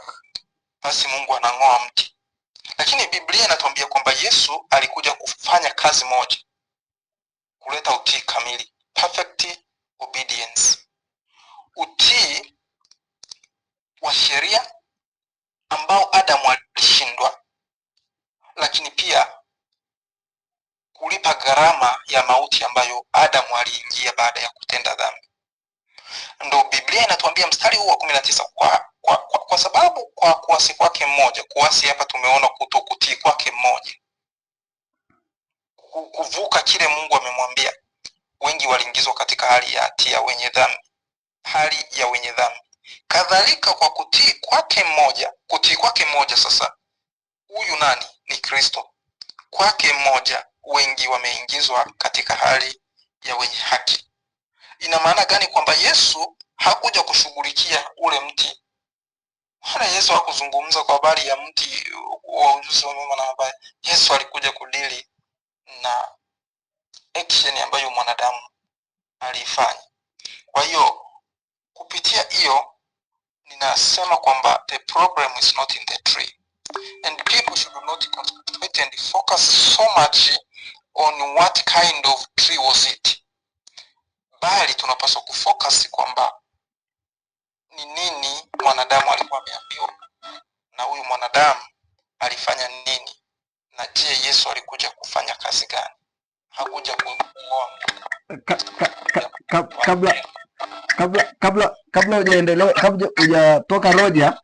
basi Mungu anang'oa mti. Lakini Biblia inatuambia kwamba Yesu alikuja kufanya kazi moja, kuleta utii kamili, perfect obedience. Utii wa sheria ambao ya mauti ambayo Adamu aliingia baada ya kutenda dhambi. Ndio Biblia inatuambia mstari huu wa 19, kwa sababu kwa kuasi kwake mmoja, kuasi hapa tumeona kutokutii kwake mmoja, kuvuka kile Mungu amemwambia, wengi waliingizwa katika hali ya hatia, wenye dhambi, hali ya wenye dhambi. Kadhalika kwa kutii kwake mmoja, sasa huyu nani? Ni Kristo. Kwake mmoja wengi wameingizwa katika hali ya wenye haki. Ina maana gani? Kwamba Yesu hakuja kushughulikia ule mti. Wala Yesu hakuzungumza kwa habari ya mti wa ujuzi wa mema na mabaya. Yesu alikuja kudili na action ambayo mwanadamu alifanya. Kwa hiyo kupitia hiyo ninasema kwamba the problem is not in the tree, and people should not concentrate and focus so much on what kind of tree was it, bali tunapaswa kufocus kwamba ni nini mwanadamu alikuwa ameambiwa, na huyu mwanadamu alifanya nini, na je, Yesu alikuja kufanya kazi gani? Hakuja kuoa. Kabla hujaendelea, kabla hujatoka Roja,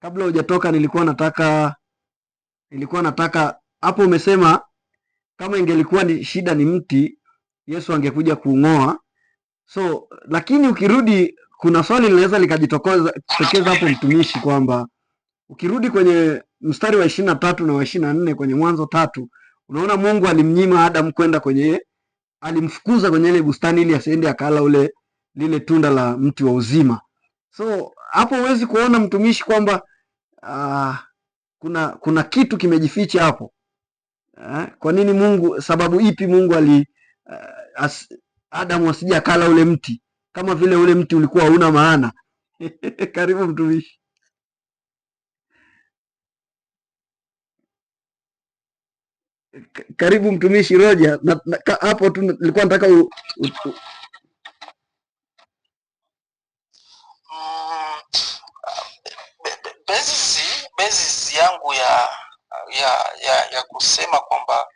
kabla hujatoka, nilikuwa nataka hapo, umesema kama ingelikuwa ni shida ni mti, Yesu angekuja kuung'oa. So lakini ukirudi, kuna swali linaweza likajitokeza hapo mtumishi, kwamba ukirudi kwenye mstari wa 23 na wa 24 kwenye Mwanzo 3, unaona Mungu alimnyima Adam kwenda alimfukuza kwenye ile bustani ili asiende akala lile tunda la mti wa uzima. So hapo huwezi kuona mtumishi kwamba kuna kitu kimejificha hapo. Kwa nini Mungu, sababu ipi Mungu Adam asije akala ule mti, kama vile ule mti ulikuwa hauna maana? Karibu mtumishi. Karibu mtumishi Roja. Hapo tu nilikuwa nataka basis yangu ya kusema kwamba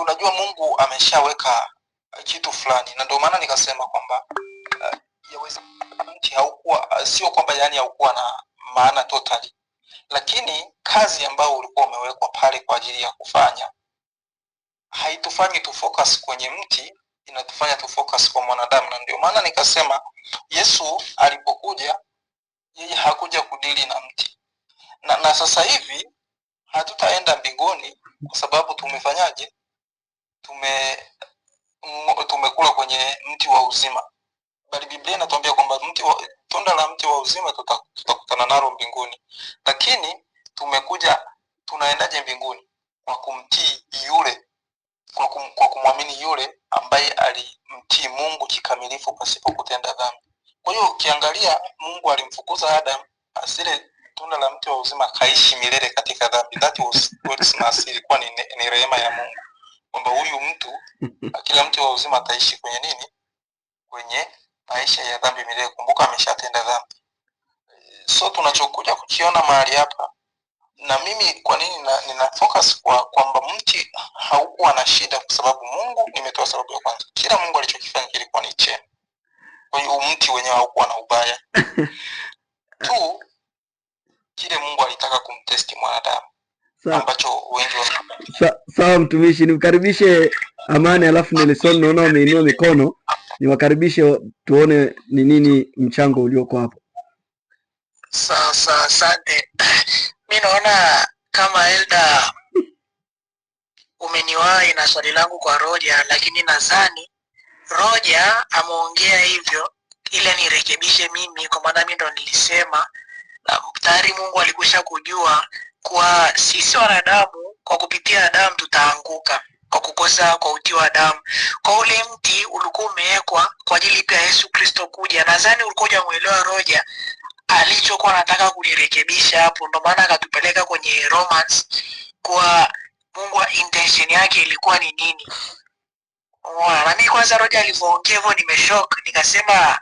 unajua Mungu ameshaweka kitu fulani, na ndio maana nikasema kwamba yaweza mti haukuwa, sio kwamba yani haukuwa na maana totally, lakini kazi ambayo ulikuwa umewekwa pale kwa ajili ya kufanya haitufanyi tu focus kwenye mti, inatufanya tu focus kwa mwanadamu. Na ndio maana nikasema Yesu alipokuja, yeye hakuja kudili na mti, na sasa hivi hatutaenda mbinguni kwa sababu tumefanyaje? Tumekula kwenye mti wa uzima, bali Biblia inatuambia kwamba tunda la mti wa uzima tutakutana nalo mbinguni. Lakini tunaendaje mbinguni? Kwa kumtii yule, kwa kumwamini yule ambaye alimtii Mungu kikamilifu pasipo kutenda dhambi. Kwa hiyo ukiangalia, Mungu alimfukuza Adam asile tunda la mti wa uzima, kaishi milele katika dhambi. That was ilikuwa ni rehema ya Mungu, kwamba huyu mtu kila mti wa uzima ataishi kwenye nini? Kwenye maisha ya dhambi milele. Kumbuka ameshatenda dhambi. So tunachokuja kukiona mahali hapa, na mimi kwa nini nina focus kwamba mti haukuwa na shida, kwa sababu Mungu, nimetoa sababu ya kwanza, kila Mungu alichokifanya kilikuwa ni chema. Kwa hiyo mti wenyewe haukuwa na ubaya tu, kile Mungu alitaka kumtesti mwanadamu, ambacho wengi sawa. Mtumishi, nimkaribishe Amani alafu Nelson, naona wameinua mikono, niwakaribishe tuone ni nini mchango ulioko hapo. Sasa asante. Mimi naona kama Elda umeniwahi na swali langu kwa Roja, lakini nadhani Roja ameongea hivyo ili nirekebishe mimi, kwa maana mimi ndo nilisema tayari Mungu alikwisha kujua kwa sisi wanadamu kwa kupitia Adamu tutaanguka kwa kukosa kwa utii wa Adamu. Kwa ule mti ulikuwa umewekwa kwa ajili ya Yesu Kristo kuja. Nadhani ulikuja muelewa Roja alichokuwa anataka kulirekebisha hapo, ndio maana akatupeleka kwenye Romans kwa Mungu intention yake ilikuwa ni nini. Na mimi kwanza Roja alivyoongea hivyo nimeshock, nikasema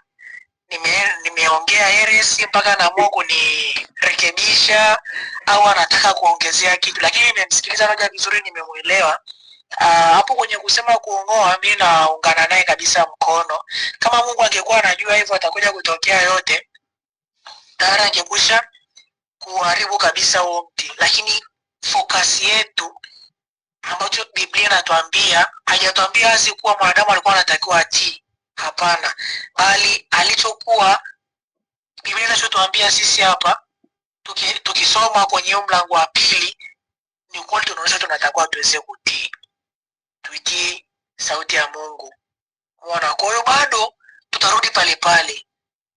nimeongea heresi mpaka naamua kunirekebisha au anataka kuongezea kitu, lakini nimemsikiliza Roger vizuri, nimemuelewa. Hapo kwenye kusema kuongoa, mimi naungana naye kabisa mkono. Kama Mungu angekuwa anajua hivyo atakuja kutokea yote, tayari angekwisha kuharibu kabisa huo mti. Lakini focus yetu ambacho Biblia inatuambia, haijatuambia wazi kuwa mwanadamu alikuwa anatakiwa atii. Hapana, bali alichokuwa Biblia inachotuambia sisi hapa, tukisoma kwenye mlango wa 2, ni kweli tunaonyesha tunatakiwa tuweze kutii, tuitii sauti ya Mungu. Unaona, kwa hiyo bado tutarudi pale pale,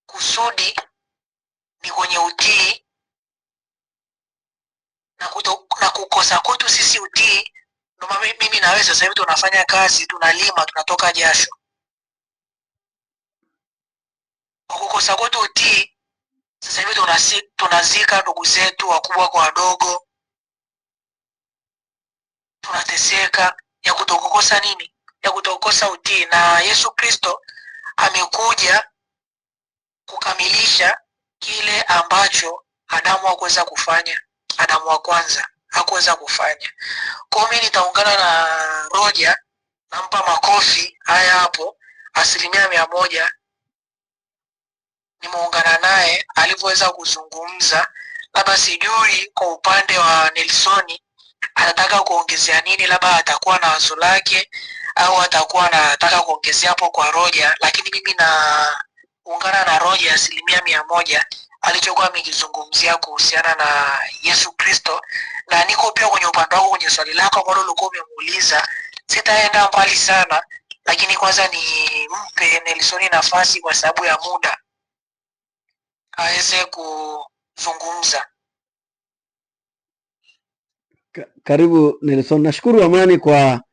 kusudi ni kwenye utii na kukosa kwetu sisi utii. Ndio maana mimi na wewe sasa hivi tunafanya kazi, tunalima, tunatoka jasho. Kwa kukosa kwetu utii, sasa hivi tunazika ndugu zetu wakubwa kwa wadogo, tunateseka ya kutokukosa nini? Ya kutokukosa utii. Na Yesu Kristo amekuja kukamilisha kile ambacho Adamu hakuweza kufanya. Adamu wa kwanza hakuweza kufanya. Kwa mimi nitaungana na Roger, nampa makofi haya hapo 100%. Nimeungana naye alivyoweza kuzungumza. Labda sijui kwa upande wa Nelsoni anataka kuongezea nini, labda atakuwa na wazo lake au atakuwa anataka kuongezea hapo kwa Roger, lakini mimi naungana na Roger 100% alichokuwa amekizungumzia kuhusiana na Yesu Kristo. Na niko pia kwenye upande wako kwenye swali lako ambalo ulikuwa umemuuliza. Sitaenda mbali sana, lakini kwanza ni mpe Nelsoni nafasi kwa sababu ya muda aweze kuzungumza. Karibu Nelson. Nashukuru Amani kwa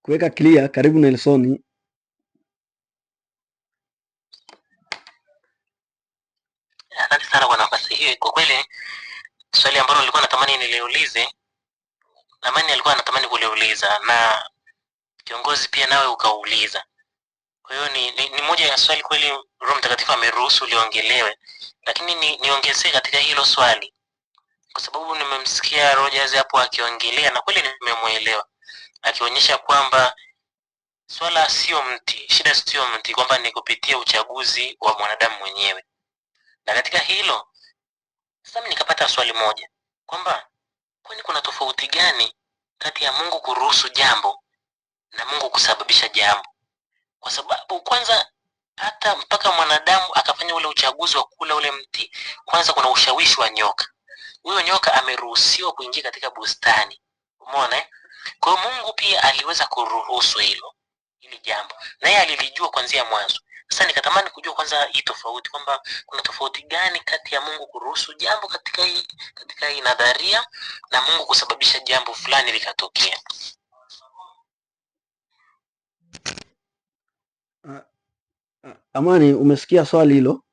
kuweka clear. Karibu Nelson. Asante sana kwa nafasi hii. Kwa kweli swali ambalo nilikuwa natamani niliulize, Amani alikuwa anatamani kuliuliza na kiongozi pia nawe ukauliza. Kwa hiyo ni moja ya swali kweli Roho Mtakatifu ameruhusu liongelewe, lakini niongezee katika hilo swali kwa sababu nimemsikia Rogers hapo akiongelea na kweli nimemuelewa, akionyesha kwamba swala sio mti, shida sio mti, kwamba ni kupitia uchaguzi wa mwanadamu mwenyewe. Na katika hilo sasa mimi nikapata swali moja kwamba kwani kuna tofauti gani kati ya Mungu kuruhusu jambo na Mungu kusababisha jambo? Kwa sababu kwanza hata mpaka mwanadamu akafanya ule uchaguzi wa kula ule mti, kwanza kuna ushawishi wa nyoka. Huyo nyoka ameruhusiwa kuingia katika bustani. Umeona? Kwa hiyo Mungu pia aliweza kuruhusu hili jambo. Na yeye alilijua kuanzia mwanzo. Sasa nikatamani kujua kwanza hii tofauti, kwamba kuna tofauti gani kati ya Mungu kuruhusu jambo katika hii nadharia na Mungu kusababisha jambo fulani likatokea. Amani, umesikia swali hilo?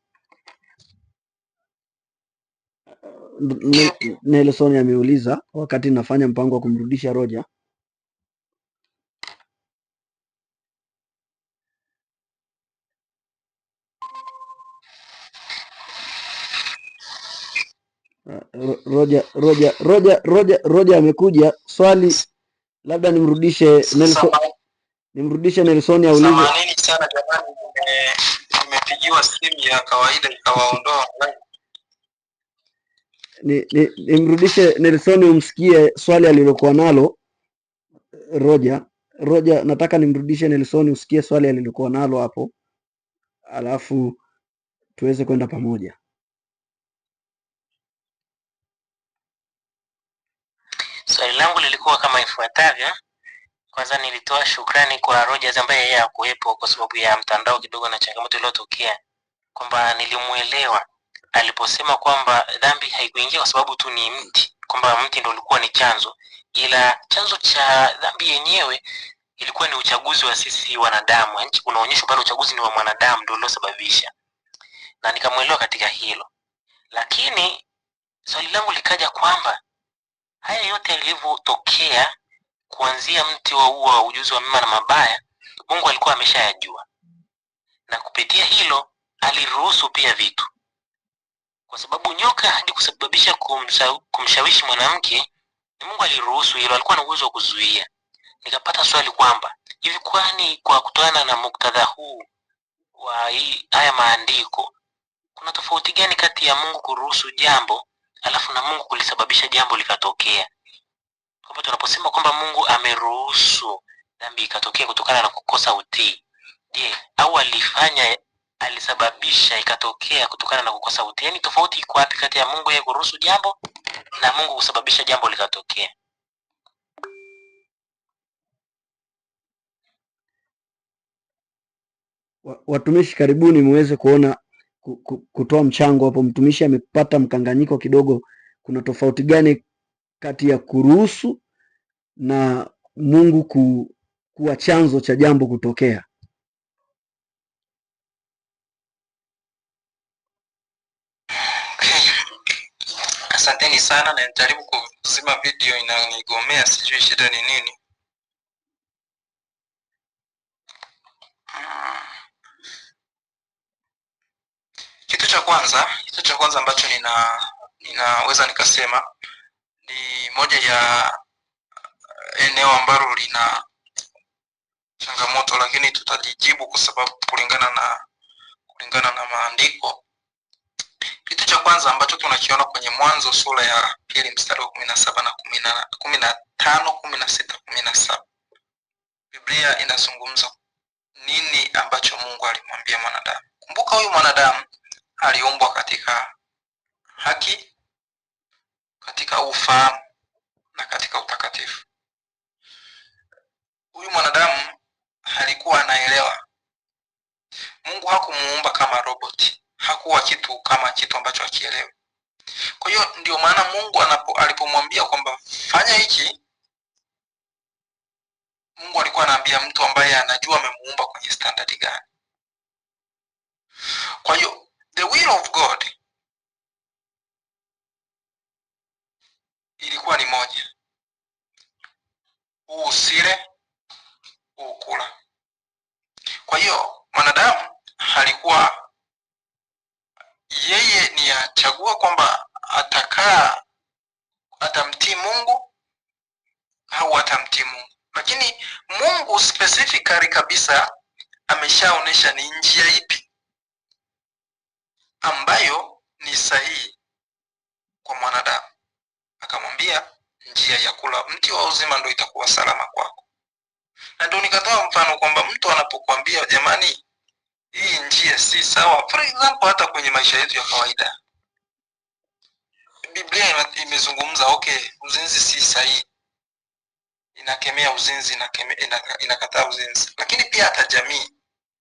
Nelson ameuliza wakati nafanya mpango wa kumrudisha Roger. Roger amekuja. Swali labda nimrudishe Nelson aulize. Samahani sana jamani, nimepigiwa simu ya kawaida ikawaondoa. Nimrudishe Nelson umsikie swali alilokuwa nalo Roger, nataka nimrudishe Nelson usikie swali alilokuwa nalo hapo, alafu tuweze kwenda pamoja. Swali langu lilikuwa kama ifuatavyo. Kwanza nilitoa shukrani kwa Rogers ambaye yeye hakuwepo kwa sababu ya mtandao kidogo na changamoto iliyotokea, kwamba nilimuelewa aliposema kwamba dhambi haikuingia kwa sababu tu ni mti, kwamba mti ndio ulikuwa ni chanzo, ila chanzo cha dhambi yenyewe ilikuwa ni uchaguzi wa sisi wanadamu. Yaani unaonyesha pale uchaguzi ni wa mwanadamu ndio uliosababisha, na nikamuelewa katika hilo. Lakini swali langu likaja kwamba haya yote yalivyotokea kuanzia mti wa ujuzi wa mema na mabaya, Mungu alikuwa ameshayajua, na kupitia hilo aliruhusu pia vitu, kwa sababu nyoka hadi kusababisha kumshawishi mwanamke ni Mungu aliruhusu hilo, alikuwa na uwezo wa kuzuia. Nikapata swali kwamba hivi, kwani kwa kutokana na muktadha huu wa haya maandiko, kuna tofauti gani kati ya Mungu kuruhusu jambo alafu na Mungu kulisababisha jambo likatokea? Kwamba tunaposema kwamba Mungu ameruhusu dhambi ikatokea kutokana na kukosa utii, je, au alisababisha ikatokea kutokana na kukosa utii? Yaani tofauti iko wapi kati ya Mungu yeye kuruhusu jambo na Mungu kusababisha jambo likatokea? Watumishi, karibuni muweze kuona kutoa mchango hapo. Mtumishi amepata mkanganyiko kidogo. Kuna tofauti gani kati ya kuruhusu na Mungu kuwa chanzo cha jambo kutokea? Asanteni sana, na nitajaribu kuzima video inanigomea, sijui shida ni nini. Kitu cha kwanza ambacho ninaweza nikasema ni moja ya eneo ambalo lina changamoto, lakini tutalijibu kwa sababu kulingana na maandiko. Kitu cha kwanza ambacho tunakiona kwenye Mwanzo sura ya 2 mstari wa 17 na 15, 16, 17. Biblia inazungumza nini ambacho Mungu alimwambia mwanadamu. Kumbuka huyu mwanadamu aliumbwa katika haki, katika ufahamu na katika utakatifu. Huyu mwanadamu alikuwa anaelewa. Mungu hakumuumba kama roboti. Hakuwa kitu ambacho hakielewi. Kwa hiyo ndio maana Mungu alipomwambia kwamba fanya hiki, Mungu alikuwa anaambia mtu ambaye anajua amemuumba kwenye standard gani. Kwa hiyo the will of God ilikuwa ni moja: usile, ukula. Kwa hiyo mwanadamu alikuwa yeye ni achagua kwamba atamtii Mungu au atamtii Mungu. Lakini Mungu specifically kabisa ameshaonesha ni njia ipi ambayo ni sahihi kwa mwanadamu. Akamwambia njia ya kula mti wa uzima ndio itakuwa salama kwako. Na ndio nikatoa mfano kwamba mtu anapokuambia jamani, hii njia si sawa, for example hata kwenye maisha yetu ya kawaida, Biblia imezungumza uzinzi si sahihi, inakemea uzinzi, inakataa uzinzi. Lakini pia hata jamii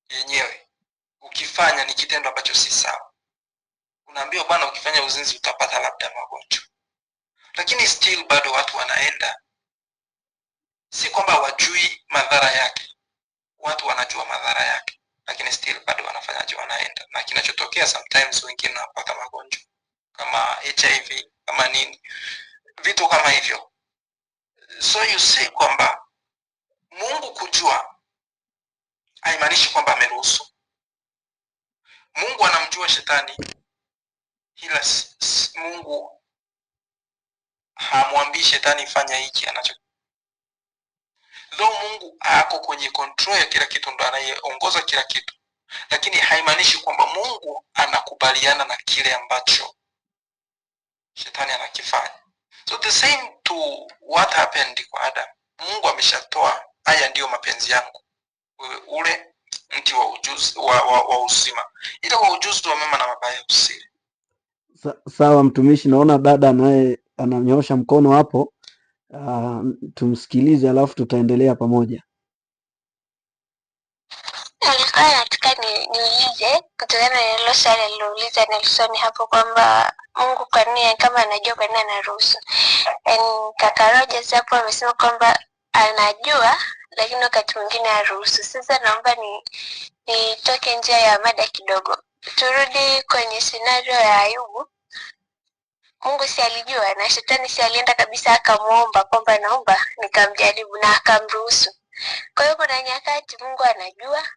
yenyewe ukifanya ni kitendo ambacho si sawa, unaambiwa bwana, ukifanya uzinzi utapata labda magonjwa. Lakini still bado watu wanaenda. Si kwamba wajui madhara yake, watu wanajua madhara yake, lakini still bado wanafanyaje? Wanaenda. Na kinachotokea sometimes wengine wanapata magonjwa kama HIV, kama nini, vitu kama hivyo. So you say kwamba Mungu kujua haimaanishi kwamba ameruhusu. Mungu anamjua shetani, ila Mungu hamwambii shetani fanya hiki anacho. Though Mungu ako kwenye control ya kila kitu, ndo anayeongoza kila kitu, lakini haimaanishi kwamba Mungu anakubaliana na kile ambacho shetani anakifanya. So the same to what happened kwa Adam. Mungu ameshatoa, haya ndiyo mapenzi yangu, ule mti wa ujuzi wa uzima, ila wa ujuzi wa mema na mabaya usile. Sawa mtumishi, naona dada naye ananyoosha mkono hapo. Tumsikilize alafu tutaendelea pamoja. Nilikuwa nataka niulize kutokana na hilo swali alilouliza Nelson hapo kwamba Mungu kwa nini, kama anajua kwa nini anaruhusu. Kaka Rogers hapo amesema kwamba anajua lakini wakati mwingine haruhusu. Sasa naomba nitoke nje ya mada kidogo. Turudi kwenye scenario ya Ayubu. Mungu si alijua, na shetani si alienda kabisa akamuomba kwamba naomba nikamjaribu, na akamruhusu. Kwa hiyo kuna nyakati Mungu anajua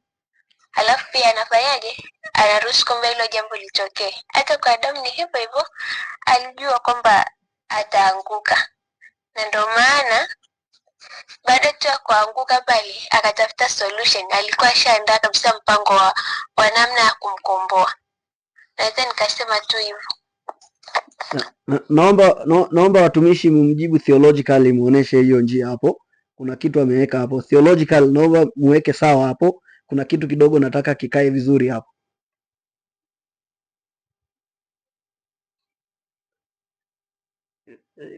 Halafu pia anafanyaje? Anaruhusu kwamba hilo jambo litokee. Hata kwa Adamu ni hivyo hivyo, alijua kwamba ataanguka, na ndio maana baada tu ya kuanguka pale akatafuta solution. Alikuwa ashaandaa kabisa mpango wa namna ya kumkomboa. Naweza nikasema tu hivyo. Naomba watumishi mumjibu theologically, muoneshe hiyo njia hapo. Kuna kitu ameweka hapo theological, naomba muweke sawa hapo. Kuna kitu kidogo nataka kikae vizuri hapo.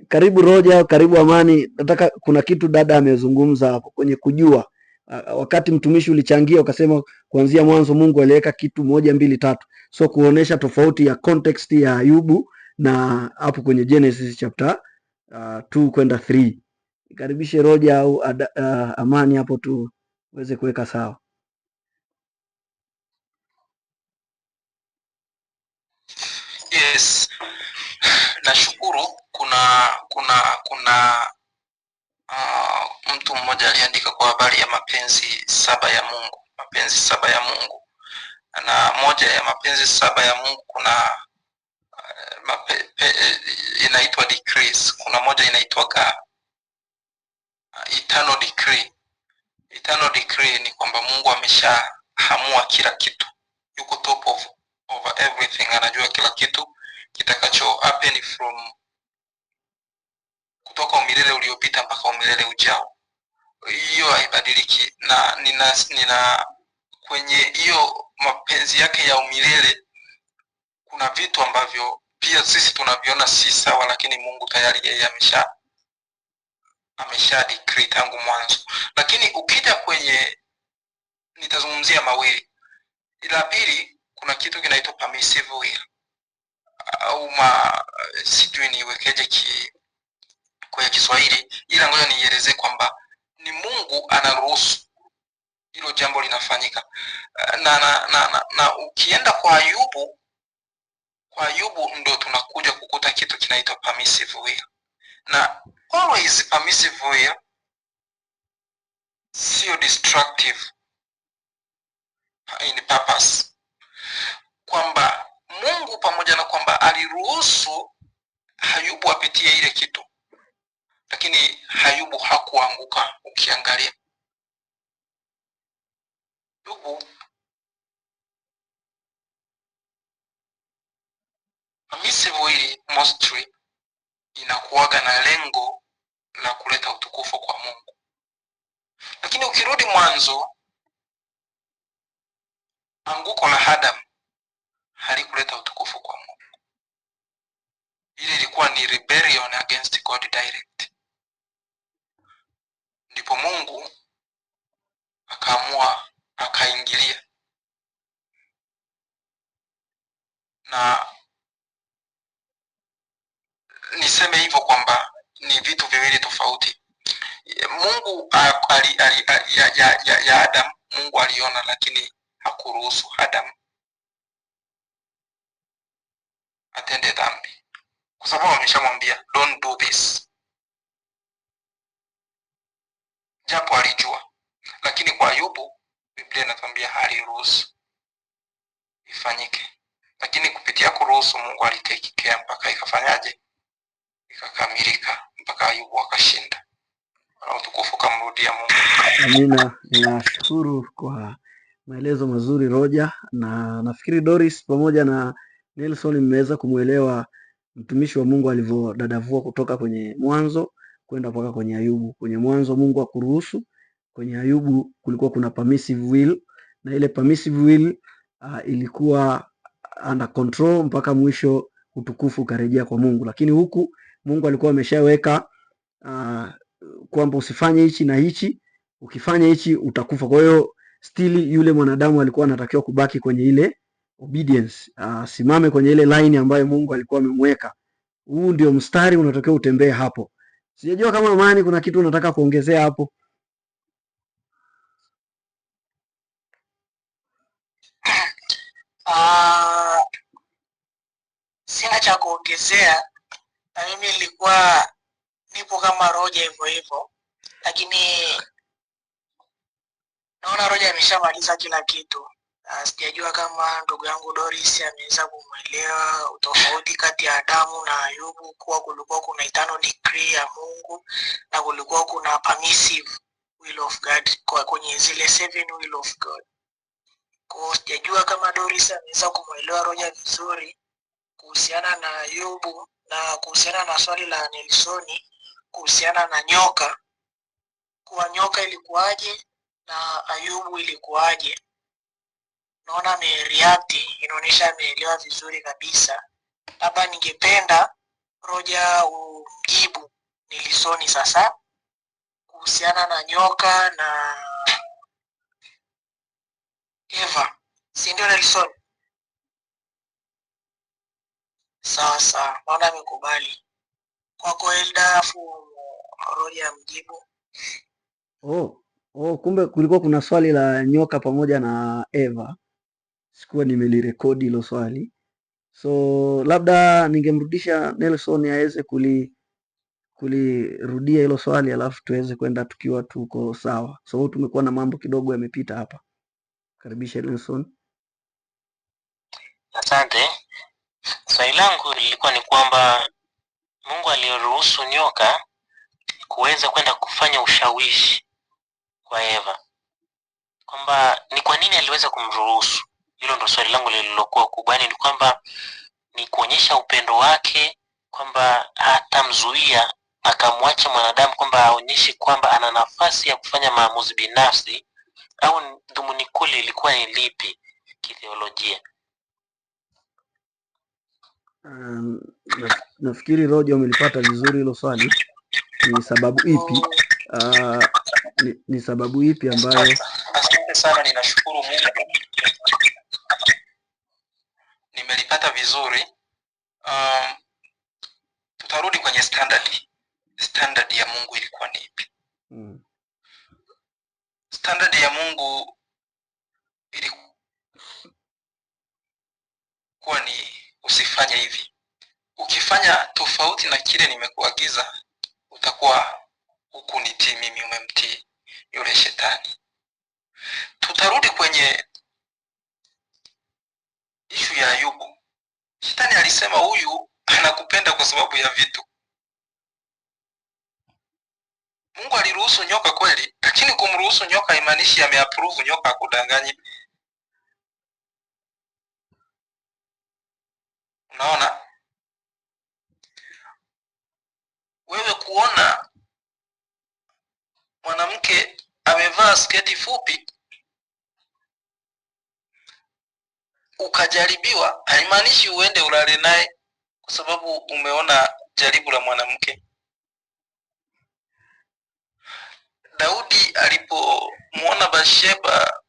Karibu Roja, karibu Amani. Nataka kuna kitu dada amezungumza hapo kwenye kujua. Wakati mtumishi ulichangia ukasema kuanzia mwanzo Mungu aliweka kitu 1 2 3. So kuonesha tofauti ya context ya Ayubu na hapo kwenye Genesis chapter 2 kwenda 3. Karibishe Roja au Amani hapo tuweze kuweka sawa. Yes. Nashukuru. Kuna mtu mmoja aliandika kwa habari ya mapenzi 7 ya Mungu. Mapenzi 7 ya Mungu. Na moja ya mapenzi 7 ya Mungu kuna inaitwa decrees. Kuna moja inaitwa eternal decree. Eternal decree ni kwamba Mungu ameshaamua kila kitu. Yuko top over everything. Anajua kila kitu kitakacho happen from kutoka umilele uliopita mpaka umilele ujao. Hiyo haibadiliki, na nina kwenye hiyo mapenzi yake ya umilele kuna vitu ambavyo pia sisi tunaviona si sawa, lakini Mungu tayari yeye amesha decree tangu mwanzo. Lakini ukija kwenye, nitazungumzia mawili. Ila pili, kuna kitu kinaitwa permissive will au sijui niwekeje kwa Kiswahili, ila ngoja nieleze kwamba ni Mungu anaruhusu hilo jambo linafanyika. Na ukienda kwa Ayubu ndo tunakuja kukuta kitu kinaitwa permissive will. Na always permissive will sio destructive in purpose, kwamba Mungu pamoja na kwamba aliruhusu Ayubu apitie ile kitu, lakini Ayubu hakuanguka. Ukiangalia Ayubu, permissive will mostly inakuwaga na lengo la kuleta utukufu kwa Mungu. Lakini ukirudi mwanzo, anguko la Adam halikuleta utukufu kwa Mungu. Ile ilikuwa ni rebellion against God direct. Ndipo Mungu akaamua akaingilia. Na niseme hivyo kwamba ni vitu viwili tofauti. Mungu ya Adam, Mungu aliona, lakini hakuruhusu Adam atende dhambi, kwa sababu ameshamwambia don't do this, japo alijua. Lakini kwa Ayubu Biblia inatuambia haliruhusu ifanyike, lakini kupitia kuruhusu Mungu alitake care mpaka ikafanyaje, ikakamilika, mpaka Ayubu akashinda. Na utukufu kamrudia Mungu. Amina. Ninashukuru kwa maelezo mazuri Roja, na nafikiri Doris pamoja na Nelson mmeweza kumuelewa mtumishi wa Mungu alivyodadavua kutoka kwenye mwanzo kwenda mpaka kwenye Ayubu. Kwenye mwanzo Mungu hakuruhusu, kwenye Ayubu kulikuwa kuna permissive will, na ile permissive will ilikuwa under control mpaka mwisho utukufu ukarejea kwa Mungu. Lakini huku Mungu alikuwa ameshaweka kwamba usifanye hichi na hichi, ukifanya hichi utakufa. Kwa hiyo still yule mwanadamu alikuwa anatakiwa kubaki kwenye ile obedience, simame kwenye ile line ambayo Mungu alikuwa amemweka. Huu ndio mstari unatakiwa utembee hapo. Sijajua kama Amani kuna kitu unataka kuongezea hapo. Sina cha kuongezea, na mimi nilikuwa nipo kama Roja hivyo hivyo, lakini naona Roja ameshamaliza kila kitu. Sijajua kama ndugu yangu Doris ameweza kumwelewa utofauti kati ya Adamu na Ayubu, kuwa kulikuwa kuna eternal decree ya Mungu na kulikuwa kuna permissive will of God kwa kwenye zile 7 will of God. Kwa sijajua kama Doris ameweza kumwelewa Roger vizuri kuhusiana na Ayubu na kuhusiana na swali la Nelsoni kuhusiana na nyoka, kuwa nyoka ilikuwaje na Ayubu ilikuwaje. Naona amereact, inaonyesha ameelewa vizuri kabisa. Labda ningependa Roger umjibu Nelsoni sasa kuhusiana na nyoka na Eva, si ndio Nelson? Sawa, naona amekubali. Kwako Elda, afu Roger mjibu. Kumbe kulikuwa kuna swali la nyoka pamoja na Eva. Sikuwa nimelirekodi hilo swali, so labda ningemrudisha Nelson aweze kulirudia hilo swali, alafu tuweze kwenda tukiwa tuko sawa, so tumekuwa na mambo kidogo yamepita hapa. Karibisha Nelson. Asante. Swali langu lilikuwa ni kwamba Mungu aliruhusu nyoka kuweza kwenda kufanya ushawishi kwa Eva, kwamba ni kwa nini aliweza kumruhusu. Hilo ndo swali langu lililokuwa kubwa. Ni kwamba ni kuonyesha upendo wake, kwamba hatamzuia akamwacha mwanadamu, kwamba aonyeshe kwamba ana nafasi ya kufanya maamuzi binafsi, au dhumuni kule ilikuwa ni lipi kitheolojia? Nafikiri Roger umelipata vizuri hilo swali. Ni sababu ipi ni sababu ipi ambayo... Asante sana, ninashukuru Mungu nimelipata vizuri. Tutarudi kwenye standard ya Mungu ilikuwa ni ipi? Standard ya Mungu ilikuwa ni usifanye hivi. Ukifanya tofauti na kile nimekuagiza, utakuwa hukunitii mimi, umemtii yule shetani. Tutarudi kwenye ishu ya Ayubu. Shetani alisema huyu anakupenda kwa sababu ya vitu. Mungu aliruhusu nyoka kweli, lakini kumruhusu nyoka haimaanishi ameapprove nyoka akudanganye. Unaona? Wewe kuona mwanamke amevaa sketi fupi ukajaribiwa, haimaanishi uende ulale naye kwa sababu umeona jaribu la mwanamke. Daudi alipomuona Bathsheba,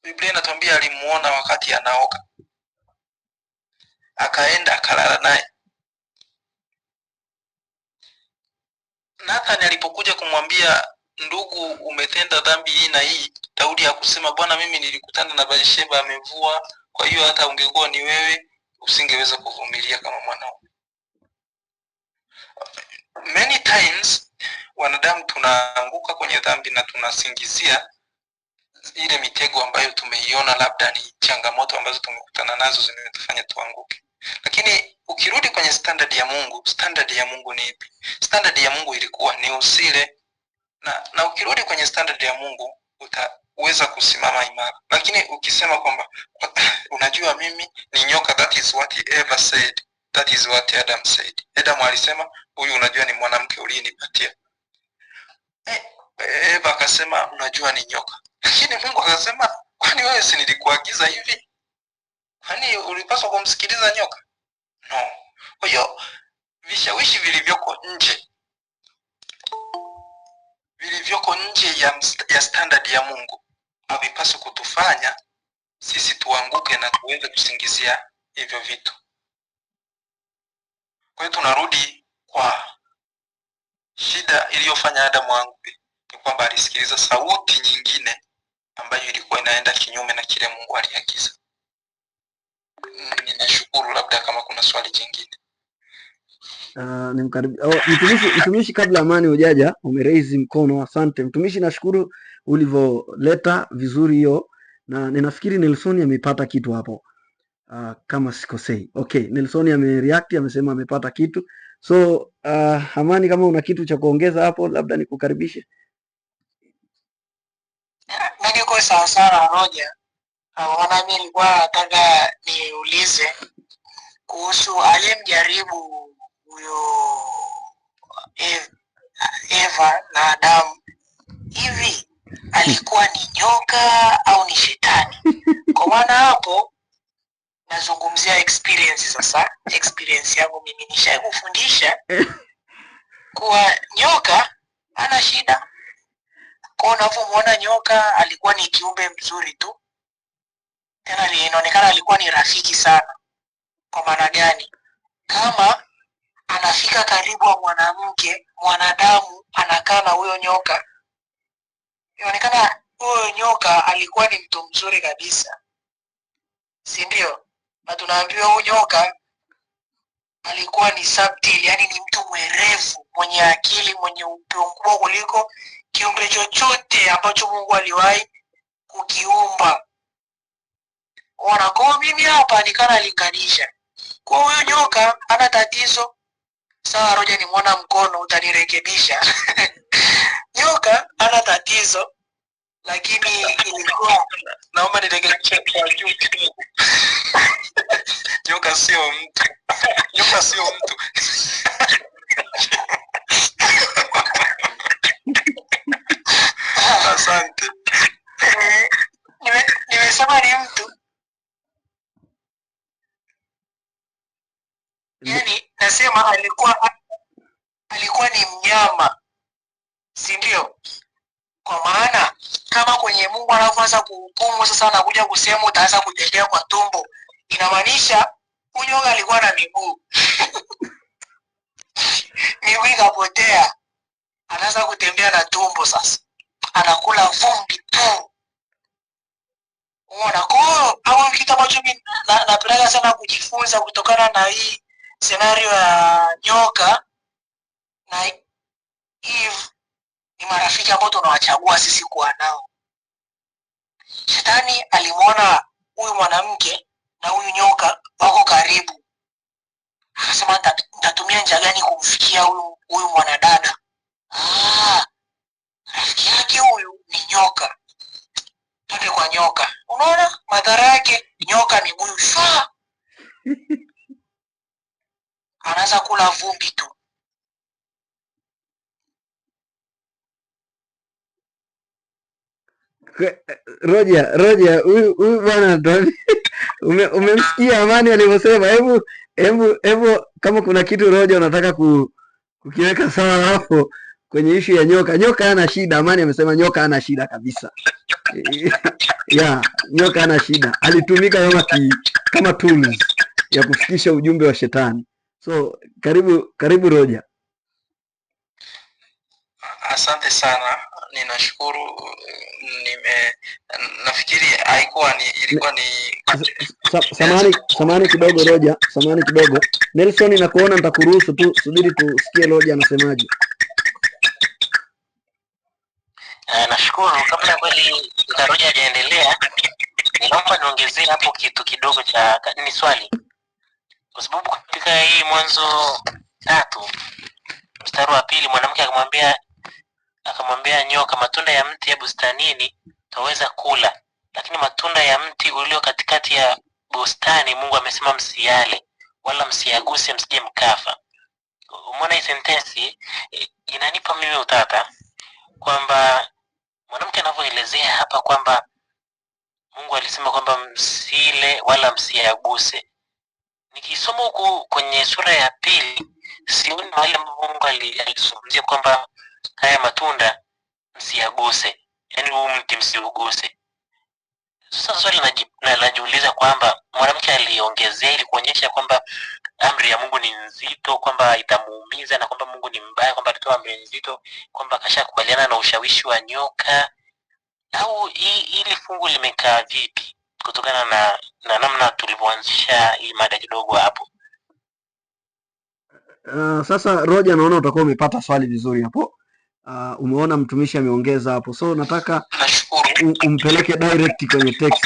Biblia inatuambia alimuona wakati anaoga, akaenda akalala naye. Nathan alipokuja kumwambia, ndugu, umetenda dhambi hii na hii, Daudi hakusema, Bwana, mimi nilikutana na Bathsheba amevua, kwa hiyo hata ungekuwa ni wewe usingeweza kuvumilia kama mwanao. Many times wanadamu tunaanguka kwenye dhambi na tunasingizia ile mitego ambayo tumeiona labda ni changamoto ambazo tumekutana nazo zimetufanya tuanguke. Lakini ukirudi kwenye standard ya Mungu ni ipi? Standard ya Mungu ilikuwa ni usile, na ukirudi kwenye standard ya Mungu utaweza kusimama imara. Lakini ukisema kwamba unajua mimi ni nyoka, that is what Eva said, that is what Adam said. Adam alisema huyu unajua ni mwanamke uliyenipatia. Eva akasema unajua ni nyoka. Lakini Mungu akasema, kwani wewe si nilikuagiza hivi? Kwani ulipaswa kumsikiliza nyoka? No. Kwa hiyo vishawishi vilivyoko nje ya standard ya Mungu havipaswi kutufanya sisi tuanguke na tuweze kusingizia hivyo vitu. Kwa hiyo tunarudi kwa shida iliyofanya Adamu anguke, ni kwamba alisikiliza sauti nyingine ambayo ilikuwa inaenda kinyume na kile Mungu aliagiza. Ninashukuru, labda kama kuna swali jingine. Mtumishi, kabla Amani hujaja, umeraise mkono. Asante mtumishi, nashukuru ulivyoleta vizuri hiyo na ninafikiri Nelson amepata kitu hapo. Kama sikosei. Okay, Nelson amereact, amesema amepata kitu. So Amani, kama una kitu cha kuongeza hapo, labda nikukaribishe. Na niko sawa sawa Roja. Mimi nilikuwa nataka niulize kuhusu aliyemjaribu huyo Eva na Adamu. Hivi alikuwa ni nyoka au ni shetani? Kwa maana hapo nazungumzia experience sasa. Experience yangu mimi nishakufundisha kuwa nyoka ana shida. Kwa unavyomuona nyoka alikuwa ni kiumbe mzuri tu. Tena inaonekana alikuwa ni rafiki sana. Kwa maana gani? Kama anafika karibu wa mwanamke, mwanadamu anakaa na huyo nyoka. Inaonekana huyo nyoka alikuwa ni mtu mzuri kabisa. Si ndio? Na tunaambiwa huyo nyoka alikuwa ni subtle, yani ni mtu mwerevu, mwenye akili, mwenye upeo mkubwa kuliko kiumbe chochote ambacho Mungu aliwahi kukiumba. Ona, kwa mimi hapa nikana linganisha. Kwa huyo nyoka ana tatizo. Sawa Roja, nimeona mkono, utanirekebisha. Nyoka ana tatizo, lakini ilikuwa naomba nirekebishe kwa juu kidogo. Nyoka sio mtu. Nyoka sio mtu. Asante. Nimesema ni mtu. Yani nasema alikuwa ni mnyama. Si ndio? Kwa maana kama kwenye Mungu anaanza kuhukumu sasa anakuja kusema utaanza kutembea kwa tumbo. Inamaanisha nyoka alikuwa na miguu. Miguu ikapotea. Anaanza kutembea na tumbo sasa. Anakula vumbi tu. Unaona, kwa au kitu ambacho mimi napenda sana kujifunza kutokana na hii scenario ya nyoka na Eve ni marafiki ambao tunawachagua sisi kuwa nao. Shetani alimwona huyu mwanamke na huyu nyoka wako karibu. Akasema nitatumia njia gani kumfikia huyu mwanadada? Rafiki yake huyu ni nyoka. Twende kwa nyoka. Unaona madhara yake? Nyoka miguu shwa. Anaanza kula vumbi tu. Roja, huyu bwana umemsikia Amani alivyosema? Hebu kama kuna kitu Roja unataka kukiweka sawa hapo kwenye ishu ya nyoka. Nyoka hana shida. Amani amesema nyoka hana shida kabisa. Nyoka hana shida. Alitumika kama tools ya kufikisha ujumbe wa shetani. So karibu Roja. Asante sana, ninashukuru. Nafikiri ilikuwa ni samani kidogo Roja, samani kidogo. Nelson, nakuona, nitakuruhusu tu, subiri tusikie Roja anasemaje. Nashukuru. Kabla kweli Roja hajaendelea, ninaomba niongezee hapo kitu kidogo cha ni swali, kwa sababu katika hii Mwanzo 3 mstari wa 2 mwanamke akamwambia nyoka, matunda ya mti ya bustanini taweza kula, lakini matunda ya mti ulio katikati ya bustani Mungu amesema msiale wala msiaguse msije mkafa. Umeona hii sentensi inanipa mimi utata kwamba mwanamke anavyoelezea hapa kwamba Mungu alisema kwamba msile wala msiaguse. Nikisoma huku kwenye sura ya 2 sioni wale Mungu alizungumzia kwamba haya matunda msiaguse, yani huu mti msiuguse. Sasa swali najiuliza kwamba mwanamke aliongezea ili kuonyesha kwamba amri ya Mungu ni nzito, kwamba itamuumiza, na kwamba Mungu ni mbaya, kwamba alitoa amri nzito, kwamba kashakubaliana na ushawishi wa nyoka, au ili fungu limekaa vipi kutokana na namna tulivyoanzisha hii mada kidogo hapo? Sasa Roja, naona utakuwa umepata swali vizuri hapo. Umeona mtumishi ameongeza hapo, so nashukuru. umpeleke direct kwenye text.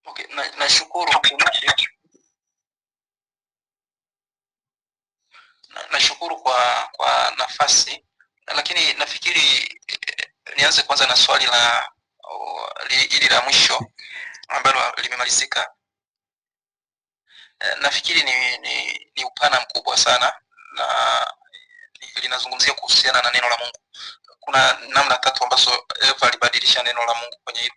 Okay, nashukuru mtumishi. Nashukuru kwa nafasi, lakini nafikiri nianze kwanza na swali la hili la mwisho ambalo limemalizika. Nafikiri ni upana mkubwa sana na linazungumzia kuhusiana na neno la Mungu. Kuna namna tatu ambazo Eva alibadilisha neno la Mungu kwenye hilo.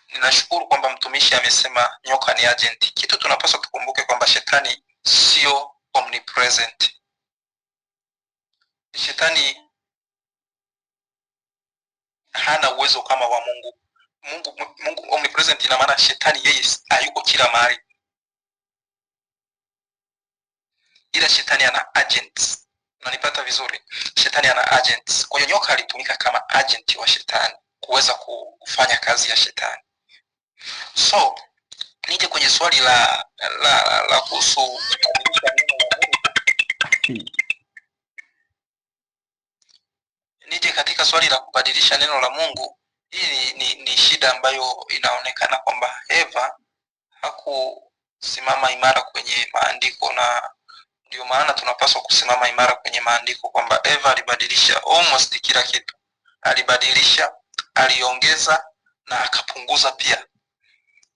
Ninashukuru kwamba mtumishi amesema nyoka ni agent. Kitu tunapaswa tukumbuke kwamba shetani sio omnipresent. Shetani hana uwezo kama wa Mungu. Mungu omnipresent, ina maana shetani yeye hayuko kila mahali, ila shetani ana agents. Unanipata vizuri? Shetani ana agents. Kwa hiyo nyoka alitumika kama agent wa shetani kuweza kufanya kazi ya shetani. So nije kwenye swali la kuhusu nije katika swali la kubadilisha neno la Mungu. Hii ni shida ambayo inaonekana kwamba Eva hakusimama imara kwenye maandiko, na ndio maana tunapaswa kusimama imara kwenye maandiko kwamba Eva alibadilisha almost kila kitu. Alibadilisha, aliongeza na akapunguza pia.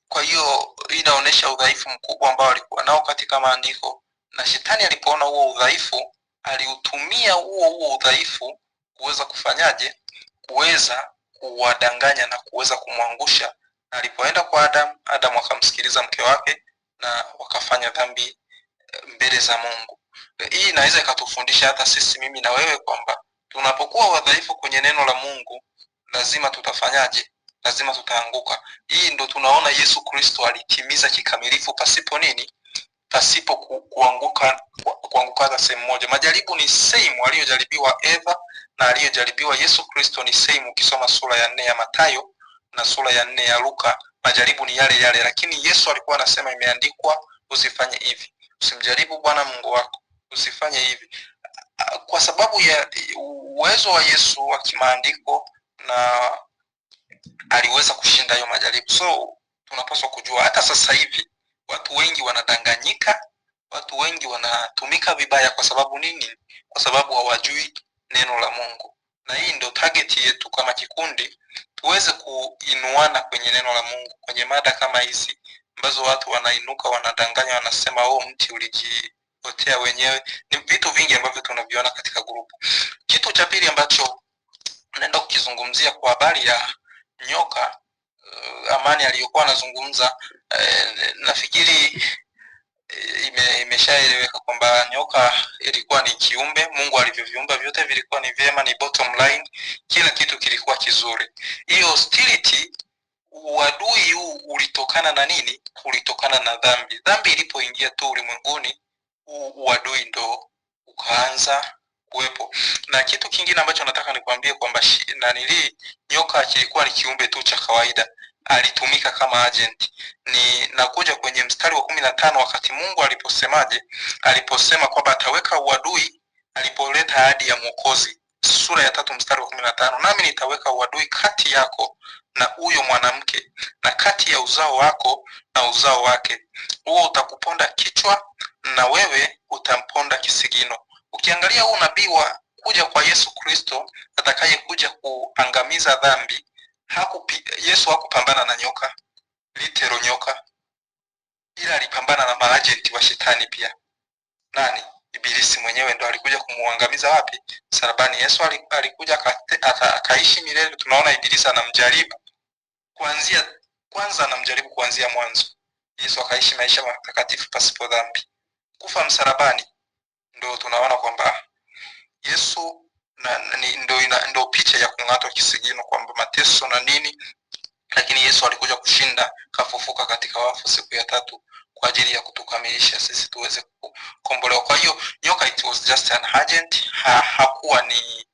Kwa hiyo inaonesha udhaifu mkubwa ambao alikuwa nao katika maandiko, na shetani alipoona huo udhaifu aliutumia huo udhaifu kuweza kufanyaje? Kuweza kuwadanganya na kuweza kumwangusha. Na alipoenda kwa Adam akamsikiliza mke wake na wakafanya dhambi mbele za Mungu. Hii inaweza ikatufundisha hata sisi, mimi na wewe, kwamba tunapokuwa wadhaifu kwenye neno la Mungu lazima tutafanyaje? Lazima tutaanguka. Hii ndo tunaona Yesu Kristo alitimiza kikamilifu pasipo nini? Pasipo kuanguka hata sehemu moja. Majaribu ni same aliyojaribiwa Eva na aliyojaribiwa Yesu Kristo ni same. Ukisoma sura ya 4 ya Mathayo na sura ya 4 ya Luka, majaribu ni yale yale, lakini Yesu alikuwa anasema imeandikwa usifanye hivi, usimjaribu Bwana Mungu wako, usifanye hivi. Kwa sababu ya uwezo wa Yesu wa kimaandiko, na aliweza kushinda hayo majaribu. So tunapaswa kujua hata sasa hivi watu wengi wanadanganyika, watu wengi wanatumika vibaya. Kwa sababu nini? Kwa sababu hawajui neno la Mungu. Na hii ndio target yetu kama kikundi, tuweze kuinuana kwenye neno la Mungu kwenye mada kama hizi ambazo watu wanainuka, wanadanganya, wanasema mti ulijiotea wenyewe. Ni vitu vingi ambavyo tunaviona katika grupu. Kitu cha pili ambacho naenda kukizungumzia kwa habari ya nyoka, Amani aliyokuwa anazungumza, nafikiri imeshaeleweka kwamba nyoka ilikuwa ni kiumbe. Mungu alivyoviumba vyote vilikuwa ni vyema, ni bottom line, kila kitu kilikuwa kizuri. Hiyo hostility, uadui huu ulitokana na nini? Ulitokana na dhambi. Dhambi ilipoingia tu ulimwenguni, uadui ndo ukaanza kuwepo. Na kitu kingine ambacho nataka nikwambie kwamba nyoka kilikuwa ni kiumbe tu cha kawaida, alitumika kama agent. Nakuja kwenye mstari wa 15 wakati Mungu aliposemaje? Aliposema kwamba ataweka uadui, alipoleta ahadi ya Mwokozi, sura ya 3 mstari wa 15, nami nitaweka uadui kati yako na huyo mwanamke na kati ya uzao wako na uzao wake, huo utakuponda kichwa na wewe utamponda kisigino. Ukiangalia huu nabii wa kuja kwa Yesu Kristo atakaye kuja kuangamiza dhambi, Yesu hakupambana na nyoka, litero nyoka, ila alipambana na maagenti wa shetani pia. Nani? Ibilisi mwenyewe ndo alikuja kumuangamiza wapi? Msalabani. Yesu alikuja akaishi milele. Tunaona Ibilisi anamjaribu kwanza anamjaribu kuanzia mwanzo. Yesu akaishi maisha matakatifu pasipo dhambi. Kufa msalabani ndo tunaona kwamba Yesu ndo picha ya kung'atwa kisigino, kwamba mateso na nini, lakini Yesu alikuja kushinda, kafufuka katika wafu siku ya 3 kwa ajili ya kutukamilisha sisi tuweze kukombolewa. Kwa hiyo nyoka, it was just an agent. Hakuwa ni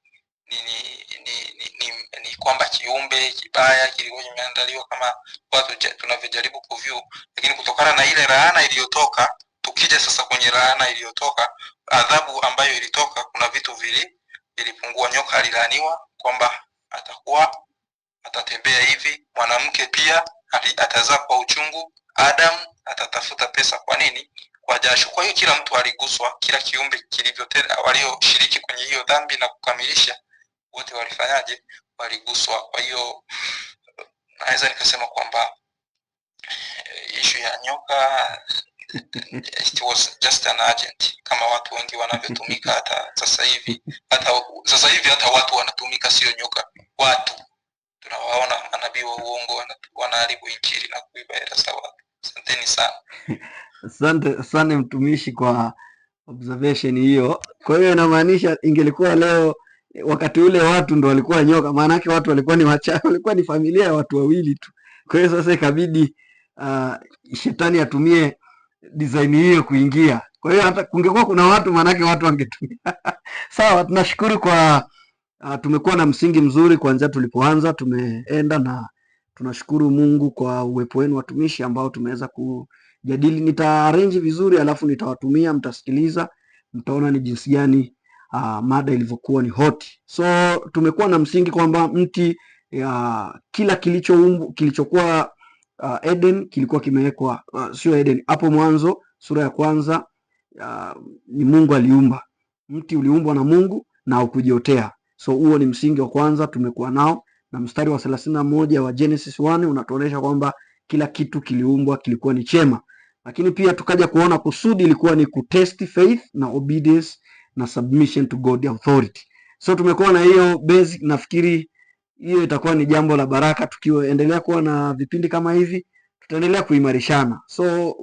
kwamba kiumbe kibaya kilikuwa kimeandaliwa kama watu tunavyojaribu kuview, lakini kutokana na ile laana iliyotoka. Tukija sasa kwenye laana iliyotoka, adhabu ambayo ilitoka, kuna vitu vilipungua. Nyoka alilaaniwa kwamba atatembea hivi. Mwanamke pia atazaa kwa uchungu. Adam atatafuta pesa. Kwa nini? Kwa jasho. Kwa hiyo kila mtu aliguswa, kila kiumbe kilivyotenda, walioshiriki kwenye hiyo dhambi na kukamilisha, wote walifanyaje? Waliguswa. Kwa hiyo naweza nikasema kwamba issue ya nyoka it was just an agent, kama watu wengi wanavyotumika hata sasa hivi. Hata watu wanatumika, sio nyoka. Watu tunawaona manabii wa uongo wanaharibu injili na kuiba hela za watu. Asanteni sana. Asante sana mtumishi kwa observation hiyo. Kwa hiyo inamaanisha ingelikuwa leo wakati ule watu ndo walikuwa nyoka, maana yake watu walikuwa ni wachawi, walikuwa ni familia ya watu wawili tu. Kwa hiyo sasa ikabidi shetani atumie design hiyo kuingia. Kwa hiyo hata kungekuwa kuna watu, maana yake watu wangetumia. Sawa, tunashukuru kwa tumekuwa na msingi mzuri kuanzia tulipoanza tumeenda, na tunashukuru Mungu kwa uwepo wenu watumishi ambao tumeweza kujadili. Nitaarrange vizuri alafu nitawatumia, mtasikiliza, mtaona ni jinsi gani mada ilivyokuwa ni hot. So tumekuwa na msingi kwamba mti kila kilichokuwa Eden kilikuwa kimewekwa, sio Eden, hapo Mwanzo sura ya kwanza ni Mungu aliumba. Mti uliumbwa na Mungu na ukujiotea. So huo ni msingi wa kwanza tumekuwa nao, na mstari wa 31 wa Genesis 1 unatuonyesha kwamba kila kitu kiliumbwa kilikuwa ni chema. Lakini pia tukaja kuona kusudi ilikuwa ni kutest faith na obedience na submission to God authority. So tumekuwa na hiyo basic. Nafikiri hiyo itakuwa ni jambo la baraka. Tukiendelea kuwa na vipindi kama hivi, tutaendelea kuimarishana. So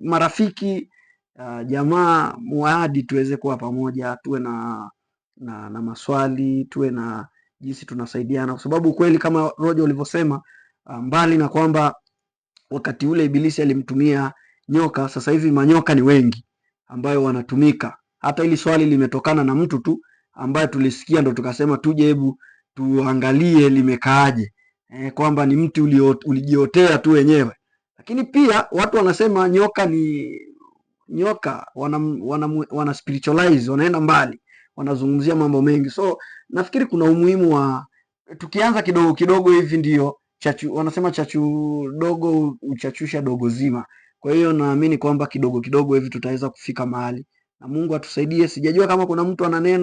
marafiki, jamaa, muahidi tuweze kuwa pamoja, tuwe na maswali, tuwe na jinsi tunasaidiana, kwa sababu kweli kama Roger ulivyosema, mbali na kwamba wakati ule Ibilisi alimtumia nyoka, sasa hivi manyoka ni wengi ambayo wanatumika. Hata hili swali limetokana na mtu tu ambaye tulisikia, ndo tukasema tuje hebu tuangalie limekaaje, kwamba ni mti ulijiotea tu wenyewe. Lakini pia watu wanasema nyoka ni nyoka, wana spiritualize, wanaenda mbali, wanazungumzia mambo mengi. So nafikiri kuna umuhimu wa tukianza kidogo kidogo hivi, ndio wanasema chachu dogo uchachusha dogo zima. Kwa hiyo naamini kwamba kidogo kidogo hivi tutaweza kufika mahali, na Mungu atusaidie. Sijajua kama kuna mtu ana neno.